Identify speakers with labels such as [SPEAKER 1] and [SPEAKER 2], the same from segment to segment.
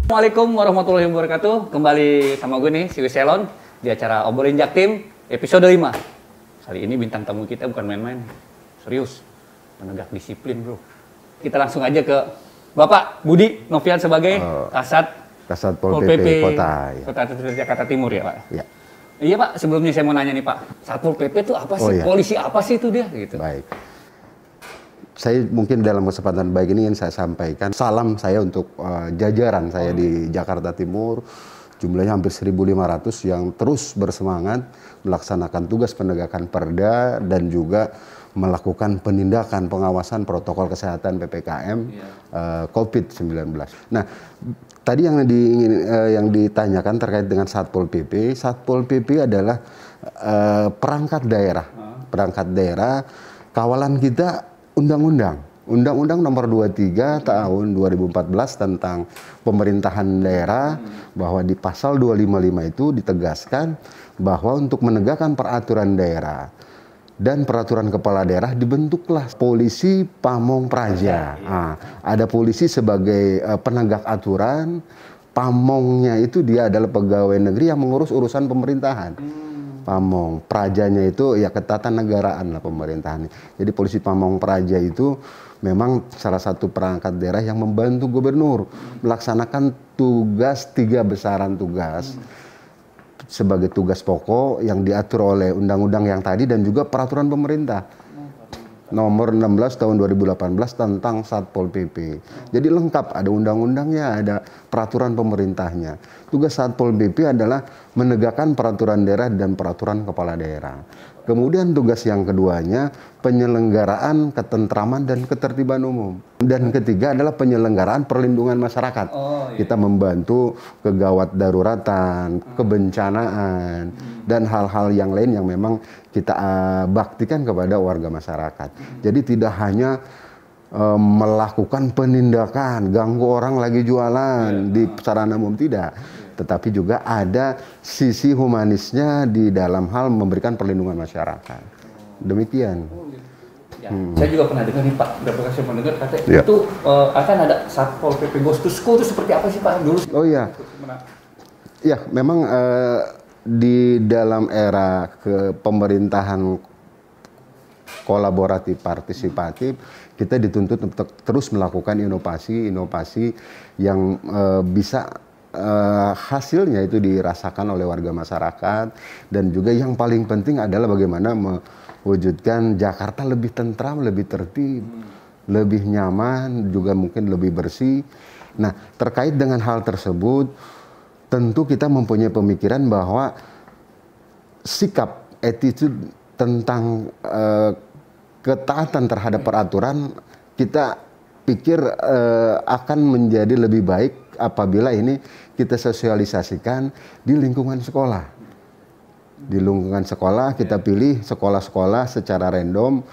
[SPEAKER 1] Assalamualaikum warahmatullahi wabarakatuh. Kembali sama gue nih, si Wiselon, di acara Obrolin Jaktim episode 5. Kali ini bintang tamu kita bukan main-main, serius, menegak disiplin bro. Kita langsung aja ke Bapak Budi Novian sebagai
[SPEAKER 2] Kasat Pol PP Kota
[SPEAKER 1] Jakarta Timur ya Pak?
[SPEAKER 2] Ya.
[SPEAKER 1] Iya Pak, sebelumnya saya mau nanya nih Pak, Satpol PP itu apa sih?
[SPEAKER 2] Iya.
[SPEAKER 1] Polisi apa sih itu dia? Gitu.
[SPEAKER 2] Baik. Saya mungkin dalam kesempatan baik ini ingin saya sampaikan salam saya untuk jajaran saya di Jakarta Timur, jumlahnya hampir 1.500 yang terus bersemangat melaksanakan tugas penegakan perda dan juga melakukan penindakan pengawasan protokol kesehatan PPKM COVID-19. Nah, tadi yang ditanyakan terkait dengan Satpol PP. Satpol PP adalah perangkat daerah. Perangkat daerah, kawalan kita Undang-Undang Nomor 23 tahun 2014 tentang pemerintahan daerah, bahwa di pasal 255 itu ditegaskan bahwa untuk menegakkan peraturan daerah dan peraturan kepala daerah dibentuklah polisi pamong praja. Nah, ada polisi sebagai penegak aturan, pamongnya itu dia adalah pegawai negeri yang mengurus urusan pemerintahan. Pamong prajanya itu ya ketatanegaraan lah pemerintahan. Jadi polisi pamong praja itu memang salah satu perangkat daerah yang membantu gubernur melaksanakan tugas 3 besaran tugas sebagai tugas pokok yang diatur oleh undang-undang yang tadi dan juga peraturan pemerintah nomor 16 tahun 2018 tentang Satpol PP. Jadi lengkap, ada undang-undangnya, ada peraturan pemerintahnya. Tugas Satpol PP adalah menegakkan peraturan daerah dan peraturan kepala daerah. Kemudian tugas yang keduanya penyelenggaraan ketentraman dan ketertiban umum. Dan ketiga adalah penyelenggaraan perlindungan masyarakat. Kita membantu kegawat daruratan, kebencanaan, dan hal-hal yang lain yang memang kita baktikan kepada warga masyarakat. Jadi tidak hanya melakukan penindakan, ganggu orang lagi jualan di sarana umum, tidak. Tetapi juga ada sisi humanisnya di dalam hal memberikan perlindungan masyarakat. Demikian.
[SPEAKER 1] Ya. Saya juga pernah dengar nih Pak, berapa kali saya mendengar katanya itu akan ada Satpol PP Goes to School, itu seperti apa sih Pak dulu?
[SPEAKER 2] Oh iya. Ya, memang di dalam era pemerintahan kolaboratif partisipatif, kita dituntut untuk terus melakukan inovasi yang bisa hasilnya itu dirasakan oleh warga masyarakat, dan juga yang paling penting adalah bagaimana mewujudkan Jakarta lebih tentram, lebih tertib, lebih nyaman, juga mungkin lebih bersih. Nah, terkait dengan hal tersebut, tentu kita mempunyai pemikiran bahwa sikap attitude tentang ketaatan terhadap peraturan kita pikir akan menjadi lebih baik apabila ini kita sosialisasikan di lingkungan sekolah. Di lingkungan sekolah kita pilih sekolah-sekolah secara random,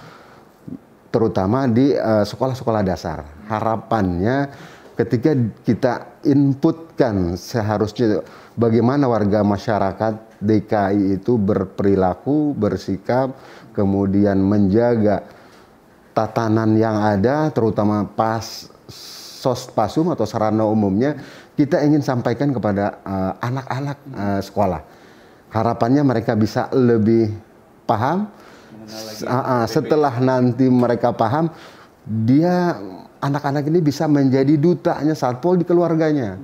[SPEAKER 2] terutama di sekolah-sekolah dasar. Harapannya ketika kita inputkan seharusnya bagaimana warga masyarakat DKI itu berperilaku, bersikap, kemudian menjaga tatanan yang ada, terutama sospasum atau sarana umumnya, kita ingin sampaikan kepada anak-anak sekolah. Harapannya mereka bisa lebih paham. Setelah nanti mereka paham, anak-anak ini bisa menjadi dutanya Satpol di keluarganya.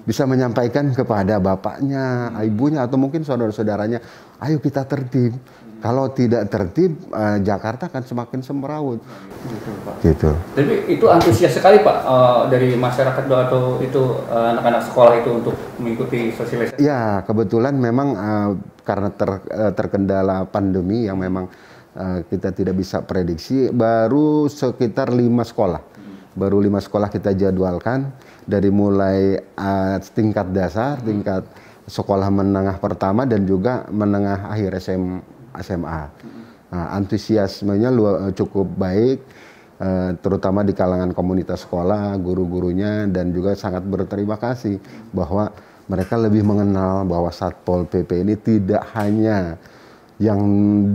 [SPEAKER 2] Bisa menyampaikan kepada bapaknya, ibunya, atau mungkin saudara-saudaranya, ayo kita tertib. Kalau tidak tertib, Jakarta akan semakin semrawut. Gitu.
[SPEAKER 1] Tapi itu antusias sekali Pak dari masyarakat atau itu anak-anak sekolah itu untuk mengikuti sosialisasi?
[SPEAKER 2] Ya, kebetulan memang karena terkendala pandemi yang memang kita tidak bisa prediksi, baru sekitar 5 sekolah. Baru 5 sekolah kita jadwalkan, dari mulai tingkat dasar, tingkat sekolah menengah pertama, dan juga menengah akhir SMA. Nah, antusiasmenya cukup baik, terutama di kalangan komunitas sekolah, guru-gurunya, dan juga sangat berterima kasih bahwa mereka lebih mengenal bahwa Satpol PP ini tidak hanya yang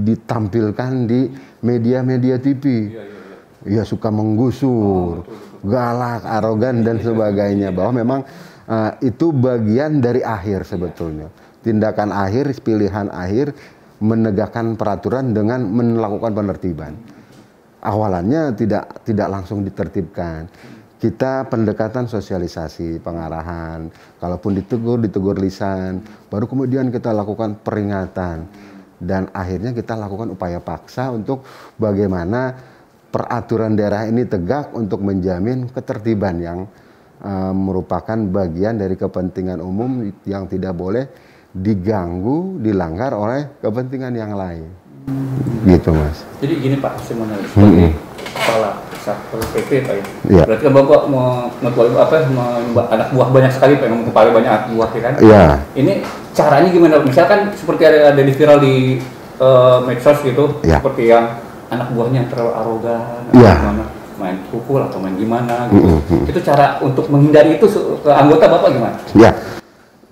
[SPEAKER 2] ditampilkan di media-media TV. Ya suka menggusur, galak, arogan, dan sebagainya. Bahwa memang itu bagian dari akhir sebetulnya. Tindakan akhir, pilihan akhir, menegakkan peraturan dengan melakukan penertiban. Awalannya tidak langsung ditertibkan. Kita pendekatan sosialisasi, pengarahan, kalaupun ditegur lisan, baru kemudian kita lakukan peringatan. Dan akhirnya kita lakukan upaya paksa untuk bagaimana peraturan daerah ini tegak untuk menjamin ketertiban yang merupakan bagian dari kepentingan umum yang tidak boleh diganggu, dilanggar oleh kepentingan yang lain. Gitu, Mas.
[SPEAKER 1] Jadi gini Pak, saya mau nanya sebagai kepala Satpol PP Pak ya.
[SPEAKER 2] Iya.
[SPEAKER 1] Berarti kan Bapak anak buah banyak sekali Pak, yang kepala banyak anak buah ya kan?
[SPEAKER 2] Iya.
[SPEAKER 1] Ini caranya gimana? Misalkan seperti ada di viral di medsos gitu,
[SPEAKER 2] Iya.
[SPEAKER 1] seperti yang anak buahnya terlalu arogan,
[SPEAKER 2] Iya.
[SPEAKER 1] gimana, main pukul atau main gimana gitu. Itu cara untuk menghindari itu ke anggota Bapak gimana?
[SPEAKER 2] Ya.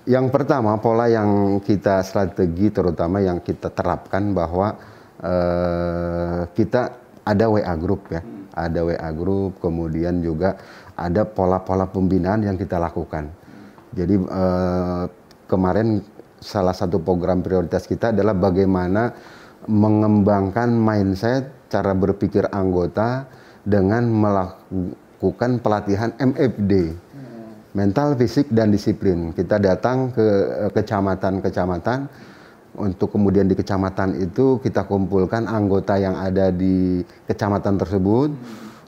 [SPEAKER 2] Yang pertama, pola yang kita strategi terutama yang kita terapkan bahwa kita ada WA group ya. Ada WA group, kemudian juga ada pola-pola pembinaan yang kita lakukan. Jadi kemarin salah satu program prioritas kita adalah bagaimana mengembangkan mindset, cara berpikir anggota dengan melakukan pelatihan MFD. Mental, fisik, dan disiplin. Kita datang ke kecamatan-kecamatan, untuk kemudian di kecamatan itu kita kumpulkan anggota yang ada di kecamatan tersebut,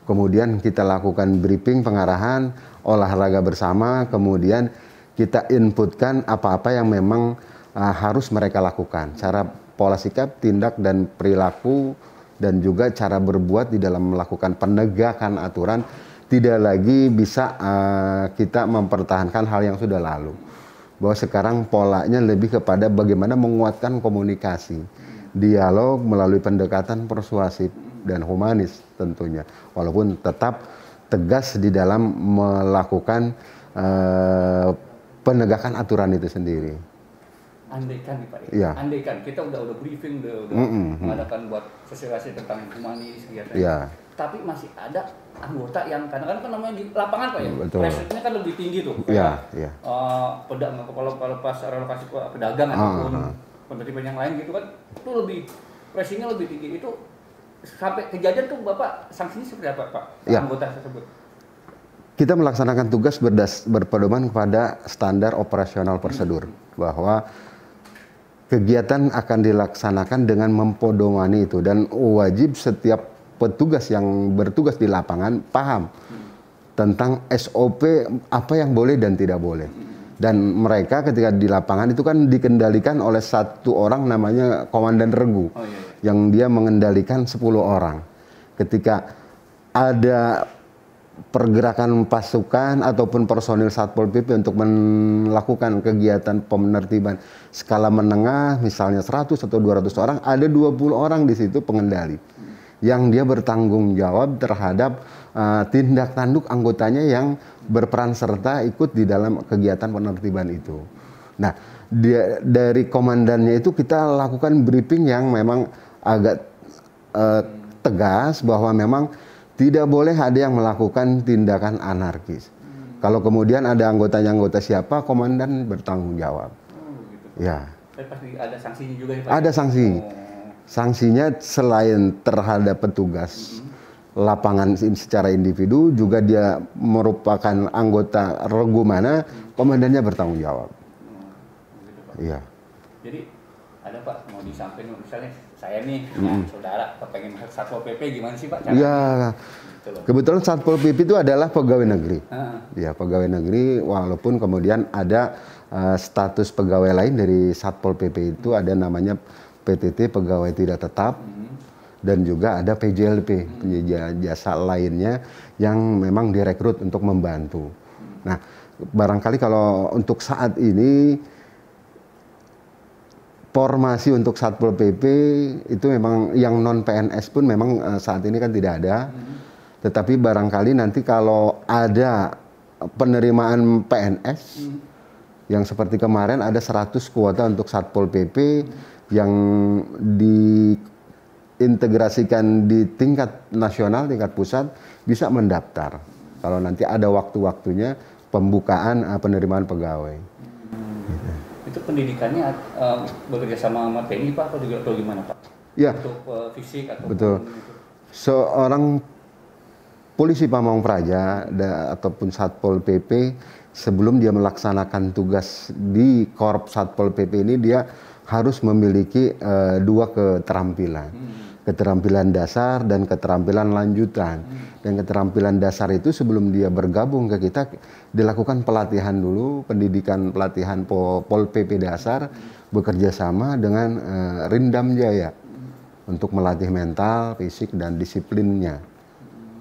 [SPEAKER 2] kemudian kita lakukan briefing, pengarahan, olahraga bersama, kemudian kita inputkan apa-apa yang memang harus mereka lakukan, cara pola sikap, tindak, dan perilaku, dan juga cara berbuat di dalam melakukan penegakan aturan. Tidak lagi bisa kita mempertahankan hal yang sudah lalu. Bahwa sekarang polanya lebih kepada bagaimana menguatkan komunikasi, dialog melalui pendekatan persuasif dan humanis tentunya. Walaupun tetap tegas di dalam melakukan penegakan aturan itu sendiri.
[SPEAKER 1] Andaikan nih Pak,
[SPEAKER 2] Ya.
[SPEAKER 1] Andaikan kita udah briefing, udah mengadakan buat sosialisasi tentang humanis kegiatan.
[SPEAKER 2] Ya.
[SPEAKER 1] Tapi masih ada anggota yang kadang-kadang kan namanya di lapangan Pak ya,
[SPEAKER 2] Betul.
[SPEAKER 1] pressure-nya kan lebih tinggi tuh.
[SPEAKER 2] Iya, iya.
[SPEAKER 1] Pedagang, kepala pas relokasi pedagang ataupun penertiban yang lain gitu kan, itu lebih pressing-nya lebih tinggi. Itu sampai kejadian tuh Bapak sanksinya seperti apa Pak?
[SPEAKER 2] Ya.
[SPEAKER 1] Anggota tersebut.
[SPEAKER 2] Kita melaksanakan tugas berpedoman kepada standar operasional prosedur, bahwa kegiatan akan dilaksanakan dengan mempodomani itu, dan wajib setiap petugas yang bertugas di lapangan paham tentang SOP apa yang boleh dan tidak boleh. Dan mereka ketika di lapangan itu kan dikendalikan oleh satu orang namanya Komandan Regu, yang dia mengendalikan 10 orang. Ketika ada pergerakan pasukan ataupun personil Satpol PP untuk melakukan kegiatan penertiban skala menengah, misalnya 100 atau 200 orang, ada 20 orang di situ pengendali yang dia bertanggung jawab terhadap tindak tanduk anggotanya yang berperan serta ikut di dalam kegiatan penertiban itu. Nah, dari komandannya itu kita lakukan briefing yang memang agak tegas, bahwa memang tidak boleh ada yang melakukan tindakan anarkis. Kalau kemudian ada anggota siapa, komandan bertanggung jawab.
[SPEAKER 1] Gitu.
[SPEAKER 2] Ya.
[SPEAKER 1] Tapi pasti ada sanksinya juga ya Pak?
[SPEAKER 2] Ada sanksi. Sanksinya selain terhadap petugas lapangan secara individu, juga dia merupakan anggota regu mana, komandannya bertanggung jawab.
[SPEAKER 1] Gitu, Pak.
[SPEAKER 2] Iya.
[SPEAKER 1] Jadi ada Pak mau disampaikan, misalnya saya nih, saudara pengen masuk Satpol PP, gimana sih Pak caranya?
[SPEAKER 2] Iya.
[SPEAKER 1] Gitu loh.
[SPEAKER 2] Kebetulan Satpol PP itu adalah pegawai negeri. Ya, pegawai negeri, walaupun kemudian ada status pegawai lain dari Satpol PP itu, ada namanya PTT, pegawai tidak tetap, dan juga ada PJLP, penyedia jasa lainnya yang memang direkrut untuk membantu. Nah, barangkali kalau untuk saat ini formasi untuk Satpol PP itu memang yang non PNS pun memang saat ini kan tidak ada. Tetapi barangkali nanti kalau ada penerimaan PNS yang seperti kemarin ada 100 kuota untuk Satpol PP yang diintegrasikan di tingkat nasional, tingkat pusat, bisa mendaftar. Kalau nanti ada waktu-waktunya, pembukaan penerimaan pegawai.
[SPEAKER 1] Itu pendidikannya bekerja sama TNI Pak atau gimana Pak?
[SPEAKER 2] Ya.
[SPEAKER 1] Untuk fisik atau
[SPEAKER 2] betul. Seorang polisi Pamong Praja ataupun Satpol PP sebelum dia melaksanakan tugas di Korps Satpol PP ini dia harus memiliki dua keterampilan. Keterampilan dasar dan keterampilan lanjutan. Dan keterampilan dasar itu sebelum dia bergabung ke kita dilakukan pelatihan dulu, pendidikan pelatihan Pol PP dasar bekerja sama dengan Rindam Jaya untuk melatih mental, fisik dan disiplinnya.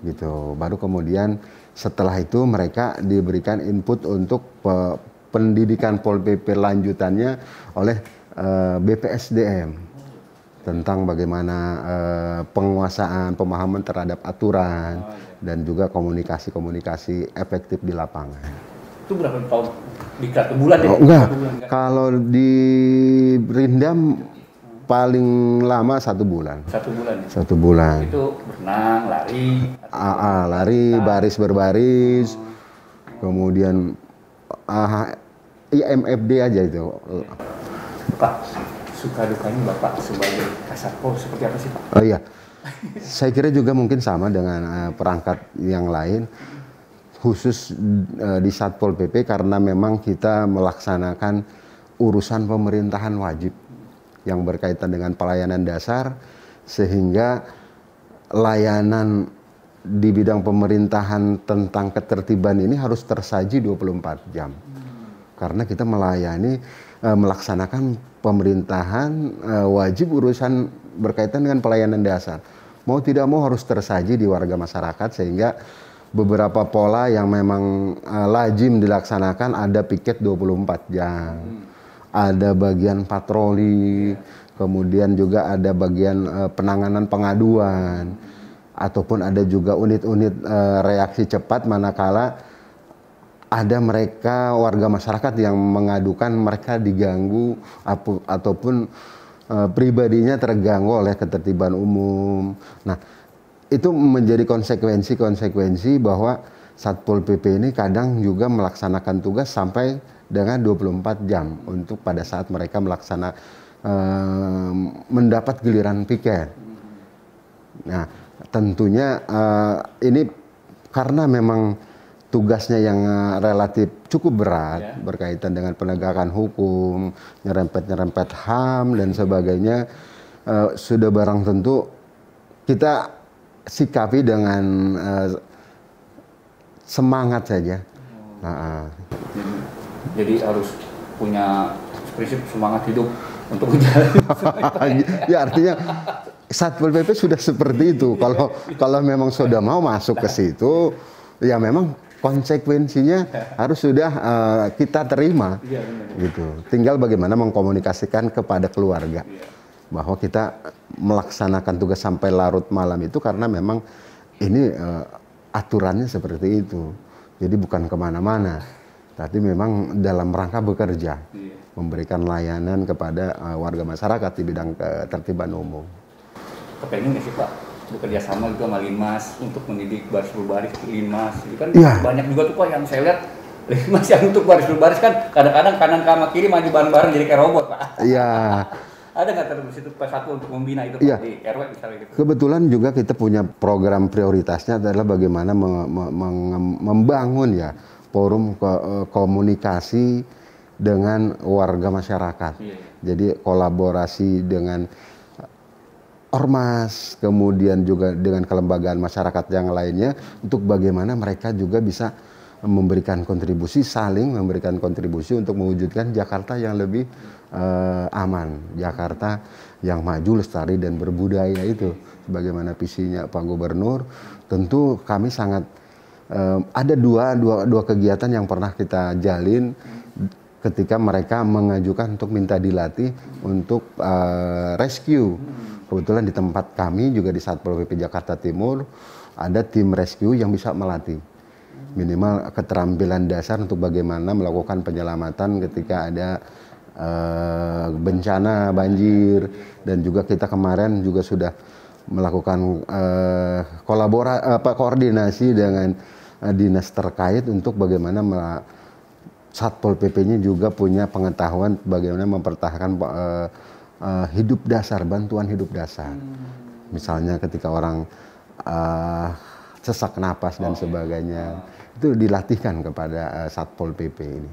[SPEAKER 2] Gitu. Baru kemudian setelah itu mereka diberikan input untuk pendidikan Pol PP lanjutannya oleh BPSDM tentang bagaimana penguasaan, pemahaman terhadap aturan dan juga komunikasi efektif di lapangan.
[SPEAKER 1] Itu berapa tahun? Diklat bulan ya?
[SPEAKER 2] Enggak. Kalau di Rindam paling lama 1 bulan.
[SPEAKER 1] 1 bulan ya?
[SPEAKER 2] 1 bulan.
[SPEAKER 1] Itu berenang, lari?
[SPEAKER 2] Lari, baris berbaris, kemudian IMFD aja itu.
[SPEAKER 1] Pak, suka dukanya Bapak sebagai Kasatpol seperti apa sih Pak?
[SPEAKER 2] Oh iya, saya kira juga mungkin sama dengan perangkat yang lain, khusus di Satpol PP karena memang kita melaksanakan urusan pemerintahan wajib yang berkaitan dengan pelayanan dasar, sehingga layanan di bidang pemerintahan tentang ketertiban ini harus tersaji 24 jam. Karena kita melaksanakan pemerintahan wajib urusan berkaitan dengan pelayanan dasar. Mau tidak mau harus tersaji di warga masyarakat, sehingga beberapa pola yang memang lazim dilaksanakan ada piket 24 jam. Ada bagian patroli, kemudian juga ada bagian penanganan pengaduan, ataupun ada juga unit-unit reaksi cepat manakala ada mereka warga masyarakat yang mengadukan mereka diganggu ataupun pribadinya terganggu oleh ketertiban umum. Nah, itu menjadi konsekuensi bahwa Satpol PP ini kadang juga melaksanakan tugas sampai dengan 24 jam untuk pada saat mereka mendapat giliran piket. Nah, tentunya ini karena memang tugasnya yang relatif cukup berat berkaitan dengan penegakan hukum, nyerempet HAM dan sebagainya, sudah barang tentu kita sikapi dengan semangat saja.
[SPEAKER 1] Jadi harus punya prinsip semangat hidup untuk menjalani.
[SPEAKER 2] Ya artinya Satpol PP sudah seperti itu. Kalau memang sudah mau masuk ke situ, ya memang konsekuensinya harus sudah kita terima. Gitu. Tinggal bagaimana mengkomunikasikan kepada keluarga bahwa kita melaksanakan tugas sampai larut malam itu karena memang ini aturannya seperti itu. Jadi bukan kemana-mana, tapi memang dalam rangka bekerja, memberikan layanan kepada warga masyarakat di bidang ketertiban umum.
[SPEAKER 1] Kepengen nggak sih Pak bekerja sama gitu sama Linmas untuk mendidik baris berbaris Linmas? Itu kan banyak juga tuh Pak yang saya lihat Linmas yang untuk baris berbaris kan kadang-kadang kanan sama kiri maju bareng-bareng jadi kayak robot Pak.
[SPEAKER 2] Iya.
[SPEAKER 1] Ada nggak terus itu P1 untuk membina itu Pak di RW misalnya gitu?
[SPEAKER 2] Kebetulan juga kita punya program prioritasnya adalah bagaimana membangun ya forum komunikasi dengan warga masyarakat. Jadi kolaborasi dengan ormas, kemudian juga dengan kelembagaan masyarakat yang lainnya untuk bagaimana mereka juga bisa memberikan kontribusi, saling memberikan kontribusi untuk mewujudkan Jakarta yang lebih aman, Jakarta yang maju, lestari dan berbudaya itu. Bagaimana visinya Pak Gubernur, tentu kami sangat ada dua kegiatan yang pernah kita jalin ketika mereka mengajukan untuk minta dilatih untuk rescue. Kebetulan di tempat kami juga di Satpol PP Jakarta Timur ada tim rescue yang bisa melatih minimal keterampilan dasar untuk bagaimana melakukan penyelamatan ketika ada bencana banjir, dan juga kita kemarin juga sudah melakukan koordinasi dengan dinas terkait untuk bagaimana Satpol PP-nya juga punya pengetahuan bagaimana mempertahankan hidup dasar, bantuan hidup dasar. Misalnya ketika orang sesak napas dan sebagainya, itu dilatihkan kepada Satpol PP ini.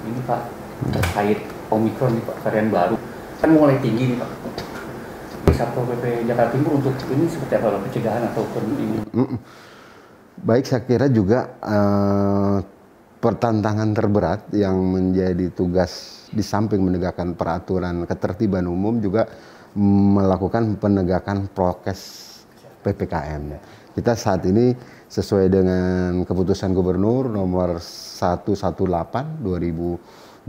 [SPEAKER 1] Ini Pak, terkait Omikron nih Pak, varian baru, kan mulai tinggi nih Pak. Di Satpol PP Jakarta Timur untuk ini seperti apa, pencegahan ataupun ini?
[SPEAKER 2] Baik, saya kira juga pertantangan terberat yang menjadi tugas di samping menegakkan peraturan ketertiban umum juga melakukan penegakan prokes PPKM. Kita saat ini sesuai dengan keputusan Gubernur nomor 118 2022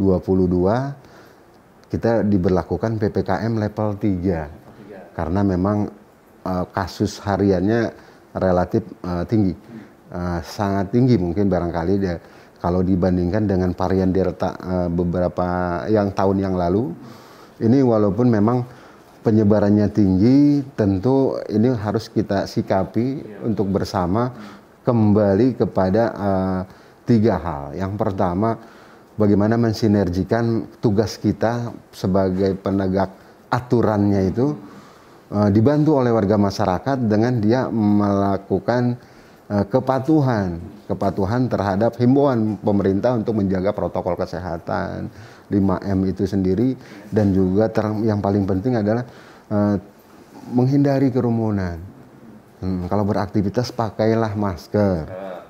[SPEAKER 2] kita diberlakukan PPKM level 3 karena memang kasus hariannya relatif tinggi, sangat tinggi mungkin barangkali kalau dibandingkan dengan varian Delta beberapa tahun yang lalu. Ini walaupun memang penyebarannya tinggi, tentu ini harus kita sikapi untuk bersama kembali kepada 3 hal. Yang pertama, bagaimana mensinergikan tugas kita sebagai penegak aturannya itu dibantu oleh warga masyarakat dengan dia melakukan kepatuhan terhadap himbauan pemerintah untuk menjaga protokol kesehatan 5M itu sendiri, dan juga yang paling penting adalah menghindari kerumunan. Kalau beraktivitas pakailah masker.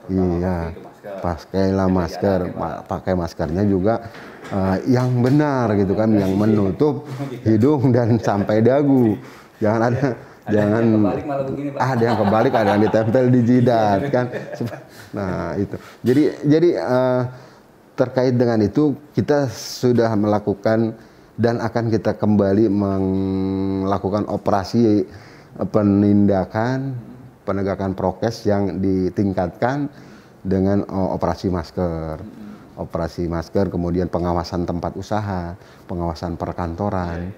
[SPEAKER 2] Iya, pakailah masker, pakai maskernya juga yang benar gitu kan, yang menutup hidung dan sampai dagu. Jangan jangan ada yang kebalik, ada yang ditempel di jidat kan. Nah itu. Jadi terkait dengan itu kita sudah melakukan dan akan kita kembali melakukan operasi penindakan penegakan prokes yang ditingkatkan dengan operasi masker, kemudian pengawasan tempat usaha, pengawasan perkantoran,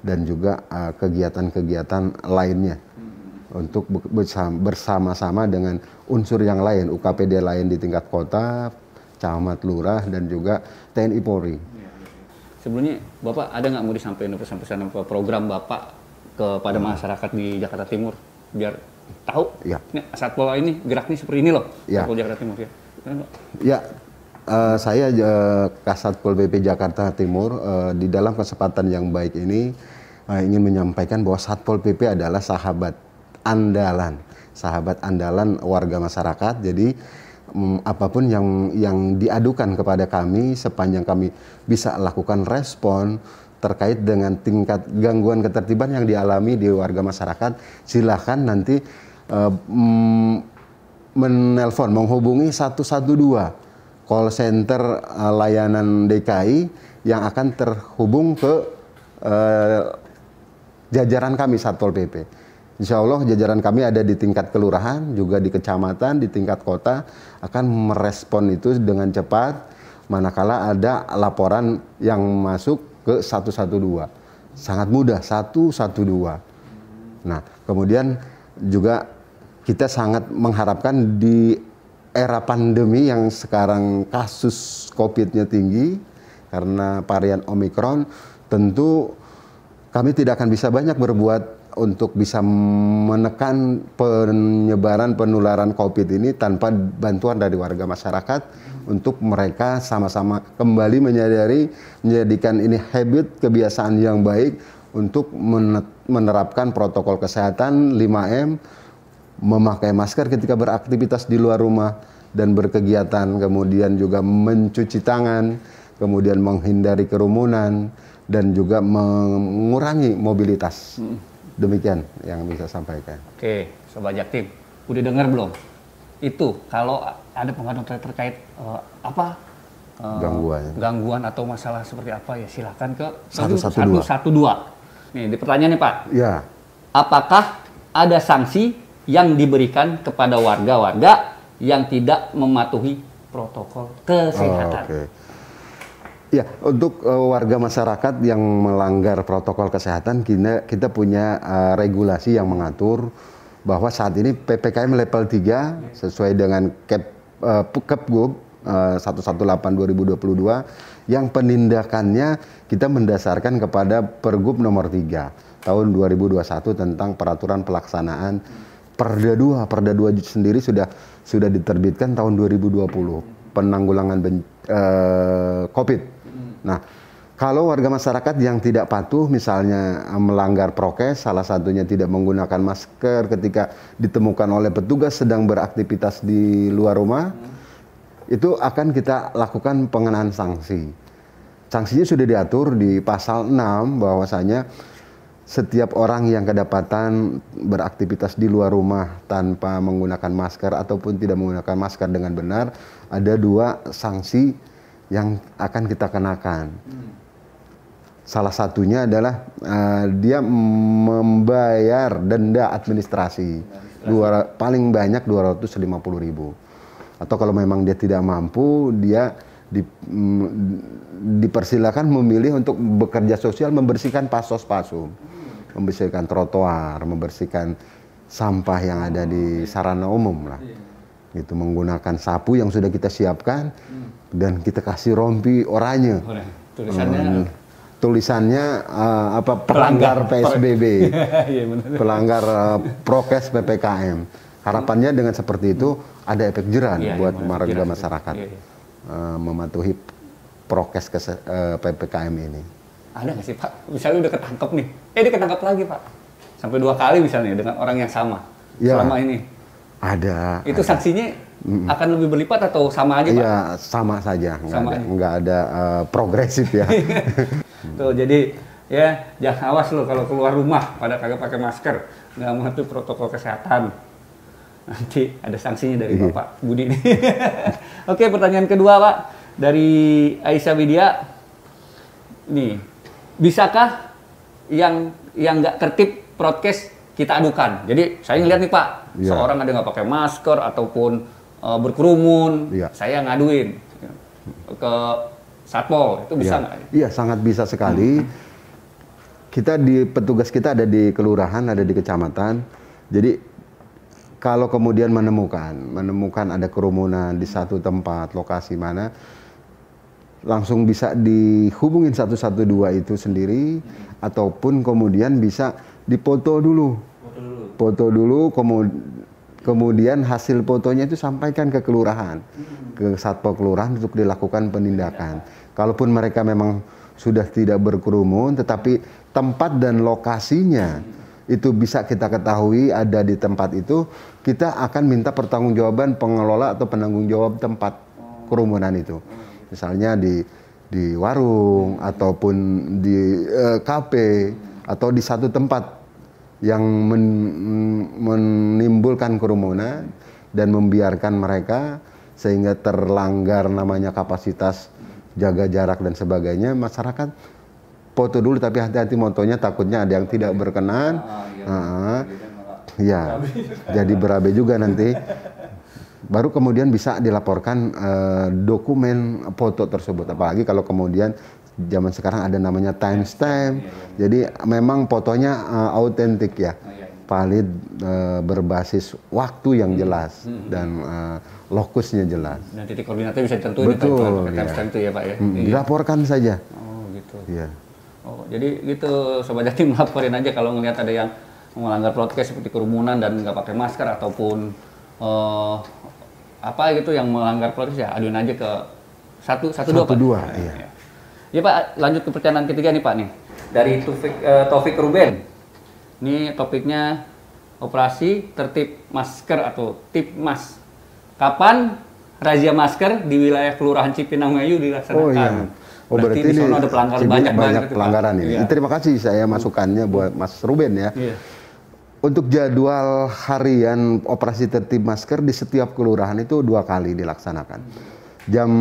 [SPEAKER 2] dan juga kegiatan-kegiatan lainnya untuk bersama-sama dengan unsur yang lain, UKPD lain di tingkat kota, camat, lurah, dan juga TNI Polri.
[SPEAKER 1] Sebelumnya Bapak ada nggak mau disampaikan pesan-pesan program Bapak kepada masyarakat di Jakarta Timur biar tahu Satpol ini geraknya seperti ini loh, Satpol Jakarta Timur ya?
[SPEAKER 2] Ya, saya Kasatpol PP Jakarta Timur di dalam kesempatan yang baik ini ingin menyampaikan bahwa Satpol PP adalah sahabat andalan warga masyarakat. Jadi apapun yang diadukan kepada kami, sepanjang kami bisa lakukan respon terkait dengan tingkat gangguan ketertiban yang dialami di warga masyarakat, silakan nanti menghubungi 112 call center layanan DKI yang akan terhubung ke jajaran kami Satpol PP. Insya Allah jajaran kami ada di tingkat kelurahan, juga di kecamatan, di tingkat kota, akan merespon itu dengan cepat manakala ada laporan yang masuk ke 112. Sangat mudah, 112. Nah, kemudian juga kita sangat mengharapkan di era pandemi yang sekarang kasus COVID-nya tinggi karena varian Omikron, tentu kami tidak akan bisa banyak berbuat untuk bisa menekan penyebaran penularan COVID ini tanpa bantuan dari warga masyarakat untuk mereka sama-sama kembali menjadikan ini habit, kebiasaan yang baik untuk menerapkan protokol kesehatan 5M, memakai masker ketika beraktivitas di luar rumah dan berkegiatan, kemudian juga mencuci tangan, kemudian menghindari kerumunan, dan juga mengurangi mobilitas. Demikian yang bisa sampaikan.
[SPEAKER 1] Oke, Sobat Jaktim, udah dengar belum? Itu kalau ada pengaduan terkait gangguan atau masalah seperti apa ya, silakan ke 112. Nih, di pertanyaan nih Pak.
[SPEAKER 2] Ya.
[SPEAKER 1] Apakah ada sanksi yang diberikan kepada warga-warga yang tidak mematuhi protokol kesehatan?
[SPEAKER 2] Oke. Ya, untuk warga masyarakat yang melanggar protokol kesehatan, kita punya regulasi yang mengatur bahwa saat ini PPKM level 3 sesuai dengan Kepgub 118/2022 yang penindakannya kita mendasarkan kepada Pergub nomor 3 tahun 2021 tentang peraturan pelaksanaan Perda 2. Perda 2 sendiri sudah diterbitkan tahun 2020 penanggulangan COVID. Nah, kalau warga masyarakat yang tidak patuh misalnya melanggar prokes, salah satunya tidak menggunakan masker ketika ditemukan oleh petugas sedang beraktivitas di luar rumah, itu akan kita lakukan pengenaan sanksi. Sanksinya sudah diatur di pasal 6 bahwasanya setiap orang yang kedapatan beraktivitas di luar rumah tanpa menggunakan masker ataupun tidak menggunakan masker dengan benar, ada 2 sanksi yang akan kita kenakan. Salah satunya adalah dia membayar denda administrasi paling banyak 250.000. Atau kalau memang dia tidak mampu, dia dipersilakan memilih untuk bekerja sosial, membersihkan pasos-pasum, membersihkan trotoar, membersihkan sampah yang ada di sarana umum lah. Gitu, menggunakan sapu yang sudah kita siapkan dan kita kasih rompi oranye. Tulisannya pelanggar PSBB, pelanggar prokes PPKM. Harapannya dengan seperti itu ada efek jerah buat warga masyarakat mematuhi prokes PPKM ini.
[SPEAKER 1] Ada nggak sih Pak? Misalnya udah ketangkep nih, dia ketangkep lagi Pak, sampai 2 kali misalnya dengan orang yang sama selama ini. Ada. Itu sanksinya akan lebih berlipat atau sama aja Pak?
[SPEAKER 2] Iya, sama saja, nggak ada progresif ya.
[SPEAKER 1] Tuh, jadi ya jangan awas lo kalau keluar rumah pada kagak pakai masker, nggak mematuhi protokol kesehatan. Nanti ada sanksinya dari Bapak Budi nih. Oke, pertanyaan kedua Pak dari Aisyah Widya. Nih, bisakah yang nggak tertib prokes kita adukan? Jadi saya ngeliat nih Pak, seorang ada nggak pakai masker ataupun berkerumun, saya ngaduin ke Satpol, itu bisa nggak?
[SPEAKER 2] Iya, sangat bisa sekali. Petugas kita ada di kelurahan, ada di kecamatan. Jadi kalau kemudian menemukan ada kerumunan di satu tempat, lokasi mana, langsung bisa dihubungin 112 itu sendiri, ataupun kemudian bisa dipoto dulu. Kemudian hasil fotonya itu sampaikan ke kelurahan, ke Satpol Kelurahan untuk dilakukan penindakan. Kalaupun mereka memang sudah tidak berkerumun, tetapi tempat dan lokasinya itu bisa kita ketahui ada di tempat itu, kita akan minta pertanggungjawaban pengelola atau penanggung jawab tempat kerumunan itu. Misalnya di warung ataupun di kafe atau di satu tempat yang menimbulkan kerumunan dan membiarkan mereka sehingga terlanggar namanya kapasitas jaga jarak dan sebagainya. Masyarakat foto dulu, tapi hati-hati motonya, takutnya ada yang tidak berkenan. Jadi berabe juga nanti. Baru kemudian bisa dilaporkan dokumen foto tersebut. Apalagi kalau kemudian zaman sekarang ada namanya timestamp. Jadi memang fotonya autentik ya, valid, berbasis waktu yang jelas dan lokusnya jelas.
[SPEAKER 1] Dan titik koordinatnya bisa ditentuin.
[SPEAKER 2] Betul.
[SPEAKER 1] Timestamp itu ya Pak ya.
[SPEAKER 2] Dilaporkan saja.
[SPEAKER 1] Oh gitu.
[SPEAKER 2] Iya.
[SPEAKER 1] Oh jadi gitu Sobat Jatim, laporin aja kalau ngelihat ada yang melanggar prokes seperti kerumunan dan nggak pakai masker ataupun apa gitu yang melanggar prokes, ya aduin aja ke 112 Pak.
[SPEAKER 2] Iya.
[SPEAKER 1] Ya Pak, lanjut ke pertanyaan ketiga nih Pak nih. Dari Taufik Ruben. Ini topiknya operasi tertib masker atau Tipmas. Kapan razia masker di wilayah Kelurahan Cipinang Melayu dilaksanakan?
[SPEAKER 2] Berarti
[SPEAKER 1] di sana ada pelanggaran banyak
[SPEAKER 2] pelanggaran ini.
[SPEAKER 1] Ya.
[SPEAKER 2] Terima kasih saya masukannya buat Mas Ruben ya.
[SPEAKER 1] Iya.
[SPEAKER 2] Untuk jadwal harian operasi tertib masker di setiap kelurahan itu 2 kali dilaksanakan. Jam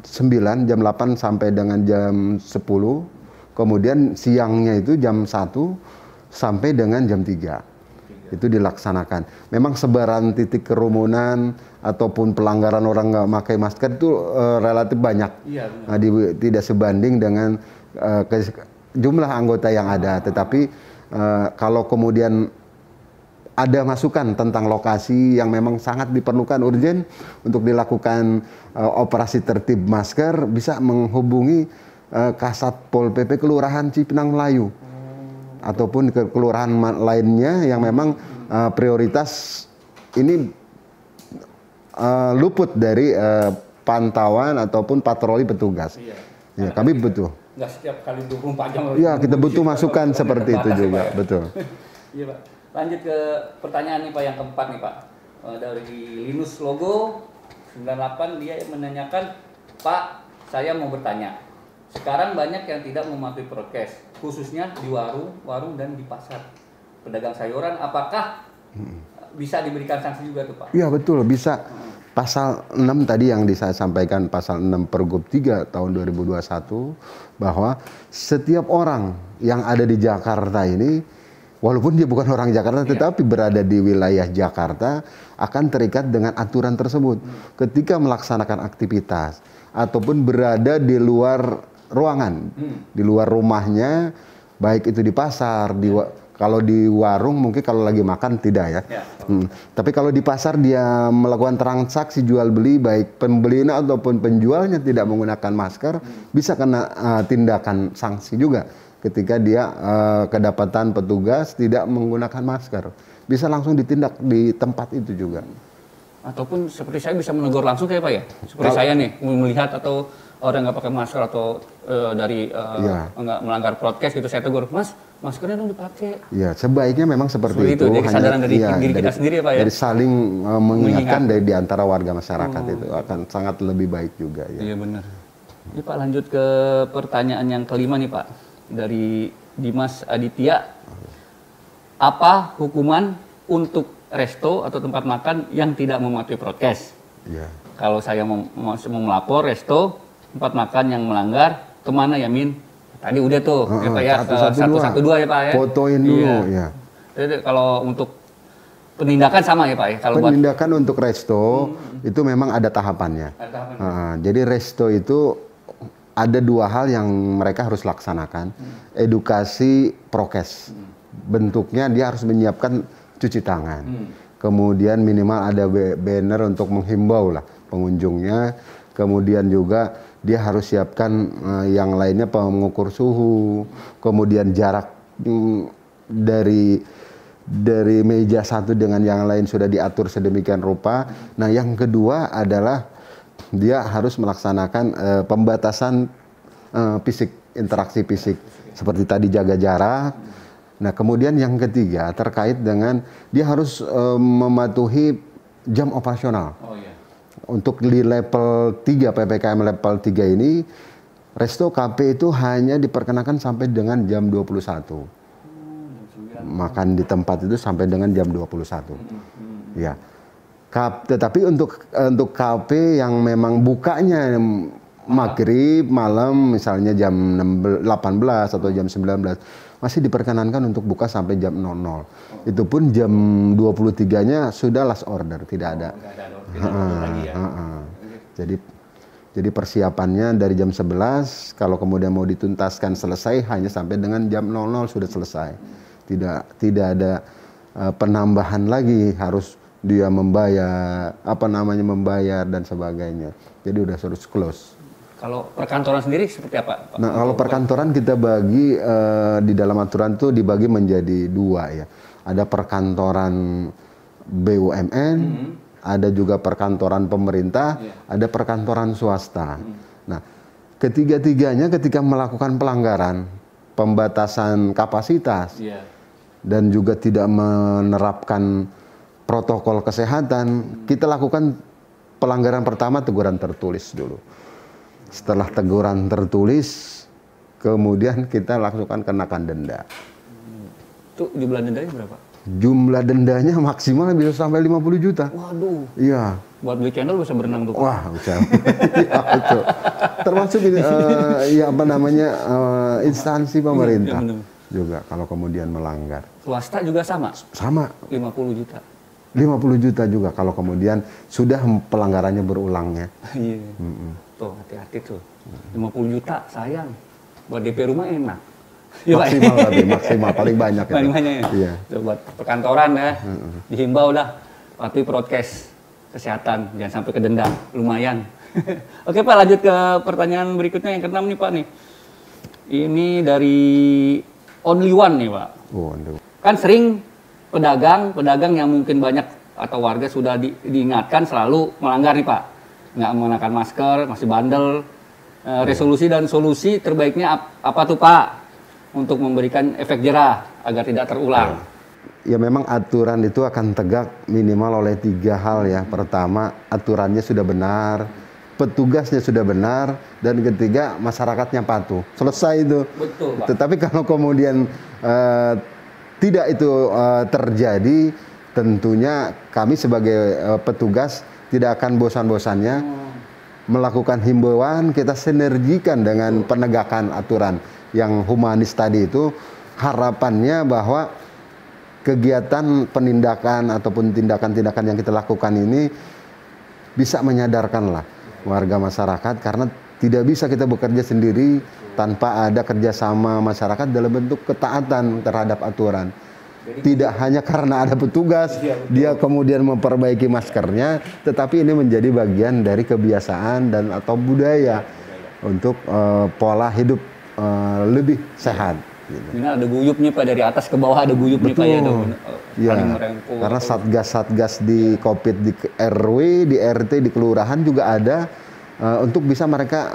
[SPEAKER 2] 9, jam 8 sampai dengan jam 10. Kemudian siangnya itu jam 1 sampai dengan jam 3. Itu dilaksanakan. Memang sebaran titik kerumunan ataupun pelanggaran orang nggak pakai masker itu relatif banyak. Tidak sebanding dengan jumlah anggota yang ada. Tetapi kalau kemudian ada masukan tentang lokasi yang memang sangat diperlukan urgen untuk dilakukan operasi tertib masker, bisa menghubungi Kasat Pol PP Kelurahan Cipinang Melayu ataupun ke kelurahan lainnya yang memang prioritas ini luput dari pantauan ataupun patroli petugas.
[SPEAKER 1] Iya.
[SPEAKER 2] Ya, kami butuh.
[SPEAKER 1] Nggak setiap kali 24 jam.
[SPEAKER 2] Iya, kita butuh masukan seperti itu juga,
[SPEAKER 1] ya,
[SPEAKER 2] betul.
[SPEAKER 1] Iya Pak. Lanjut ke pertanyaan nih Pak yang keempat nih Pak. Dari Linus Logo 98 dia menanyakan, Pak, saya mau bertanya. Sekarang banyak yang tidak mematuhi prokes, khususnya di warung dan di pasar. Pedagang sayuran, apakah bisa diberikan sanksi juga tuh Pak?
[SPEAKER 2] Iya betul, bisa. Pasal 6 tadi yang saya sampaikan, pasal 6 Pergub 3 tahun 2021, bahwa setiap orang yang ada di Jakarta ini, walaupun dia bukan orang Jakarta, tetapi berada di wilayah Jakarta, akan terikat dengan aturan tersebut. Ketika melaksanakan aktivitas, ataupun berada di luar ruangan, di luar rumahnya, baik itu di pasar, kalau di warung mungkin kalau lagi makan tidak ya. Tapi kalau di pasar dia melakukan transaksi jual beli, baik pembelinya ataupun penjualnya tidak menggunakan masker, bisa kena tindakan sanksi juga. Ketika dia kedapatan petugas tidak menggunakan masker, bisa langsung ditindak di tempat itu juga.
[SPEAKER 1] Ataupun seperti saya bisa menegur langsung kayak Pak ya? Seperti saya nih melihat atau orang nggak pakai masker atau nggak melanggar prokes gitu, saya tegur, Mas, maskernya dong dipakai.
[SPEAKER 2] Ya, sebaiknya memang seperti itu.
[SPEAKER 1] Jadi kesadaran dari diri kita sendiri ya Pak ya?
[SPEAKER 2] Dari saling mengingatkan dari di antara warga masyarakat itu akan sangat lebih baik juga ya.
[SPEAKER 1] Iya benar. Ini Pak lanjut ke pertanyaan yang kelima nih Pak. Dari Dimas Aditya. Apa hukuman untuk resto atau tempat makan yang tidak mematuhi prokes?
[SPEAKER 2] Ya.
[SPEAKER 1] Kalau saya mau melapor resto, tempat makan yang melanggar, kemana ya Min? Tadi udah tuh, ya Pak ya, 112 ya Pak ya.
[SPEAKER 2] Fotoin dulu ya.
[SPEAKER 1] Jadi kalau untuk penindakan sama ya Pak ya? Kalau
[SPEAKER 2] penindakan untuk resto itu memang ada tahapannya.
[SPEAKER 1] Ada tahapannya.
[SPEAKER 2] Jadi resto itu ada dua hal yang mereka harus laksanakan. Edukasi prokes. Bentuknya dia harus menyiapkan cuci tangan. Kemudian minimal ada banner untuk menghimbau lah pengunjungnya. Kemudian juga dia harus siapkan yang lainnya, pengukur suhu, kemudian jarak dari meja satu dengan yang lain sudah diatur sedemikian rupa. Nah, yang kedua adalah dia harus melaksanakan pembatasan fisik, interaksi fisik, seperti tadi jaga jarak. Nah, kemudian yang ketiga terkait dengan dia harus mematuhi jam operasional. Oh, iya. Untuk di level 3, PPKM level 3 ini, resto kafe itu hanya diperkenakan sampai dengan jam 21. Makan di tempat itu sampai dengan jam 21. Ya. Tetapi untuk kafe yang memang bukanya maghrib, malam, misalnya jam 18 atau jam 19, masih diperkenankan untuk buka sampai jam 00. Itu pun jam 23-nya sudah last order, tidak ada. Jadi persiapannya dari jam 11, kalau kemudian mau dituntaskan selesai hanya sampai dengan jam 00 sudah selesai. Tidak ada penambahan lagi, harus dia membayar membayar dan sebagainya. Jadi udah harus close.
[SPEAKER 1] Kalau perkantoran sendiri seperti apa Pak?
[SPEAKER 2] Nah, kalau perkantoran kita bagi di dalam aturan itu dibagi menjadi dua ya. Ada perkantoran BUMN, ada juga perkantoran pemerintah, ada perkantoran swasta. Nah, ketiga-tiganya ketika melakukan pelanggaran, pembatasan kapasitas, dan juga tidak menerapkan protokol kesehatan, kita lakukan pelanggaran pertama teguran tertulis dulu. Setelah teguran tertulis, kemudian kita lakukan kenakan denda.
[SPEAKER 1] Itu jumlah dendanya berapa?
[SPEAKER 2] Jumlah dendanya maksimal bisa sampai 50 juta.
[SPEAKER 1] Waduh.
[SPEAKER 2] Iya.
[SPEAKER 1] Buat beli channel bisa berenang tuh.
[SPEAKER 2] Wah, bisa. Ya, betul. Termasuk ini, instansi pemerintah juga kalau kemudian melanggar.
[SPEAKER 1] Swasta juga sama? Sama. 50 juta.
[SPEAKER 2] 50 juta juga kalau kemudian sudah pelanggarannya berulangnya.
[SPEAKER 1] Iya. Tuh, hati-hati tuh. 50 juta sayang. Buat DP rumah enak. Iya, Pak.
[SPEAKER 2] Maksimal tapi maksimal paling banyak itu.
[SPEAKER 1] Paling banyak ya.
[SPEAKER 2] Iya.
[SPEAKER 1] Itu buat perkantoran ya. Dihimbau dah patuhi prokes kesehatan, jangan sampai kedenda, lumayan. Oke Pak, lanjut ke pertanyaan berikutnya yang keenam nih Pak nih. Ini dari Only One nih Pak.
[SPEAKER 2] Oh, aduh.
[SPEAKER 1] Kan sering pedagang yang mungkin banyak atau warga sudah diingatkan selalu melanggar nih Pak. Nggak menggunakan masker, masih bandel. Resolusi dan solusi terbaiknya apa tuh Pak? Untuk memberikan efek jerah agar tidak terulang.
[SPEAKER 2] Ya memang aturan itu akan tegak minimal oleh 3 hal ya. Pertama, aturannya sudah benar, petugasnya sudah benar, dan ketiga masyarakatnya patuh. Selesai itu.
[SPEAKER 1] Betul Pak.
[SPEAKER 2] Tetapi kalau kemudian tidak itu terjadi, tentunya kami sebagai petugas tidak akan bosan-bosannya melakukan himbauan, kita sinergikan dengan penegakan aturan yang humanis tadi itu. Harapannya bahwa kegiatan penindakan ataupun tindakan-tindakan yang kita lakukan ini bisa menyadarkanlah warga masyarakat, karena tidak bisa kita bekerja sendiri tanpa ada kerjasama masyarakat dalam bentuk ketaatan terhadap aturan. Tidak hanya karena ada petugas, dia kemudian memperbaiki maskernya, tetapi ini menjadi bagian dari kebiasaan dan atau budaya untuk pola hidup lebih sehat.
[SPEAKER 1] Ini ada guyupnya Pak, dari atas ke bawah ada guyupnya Pak ya.
[SPEAKER 2] Ya, karena satgas-satgas di COVID di RW, di RT, di kelurahan juga ada untuk bisa mereka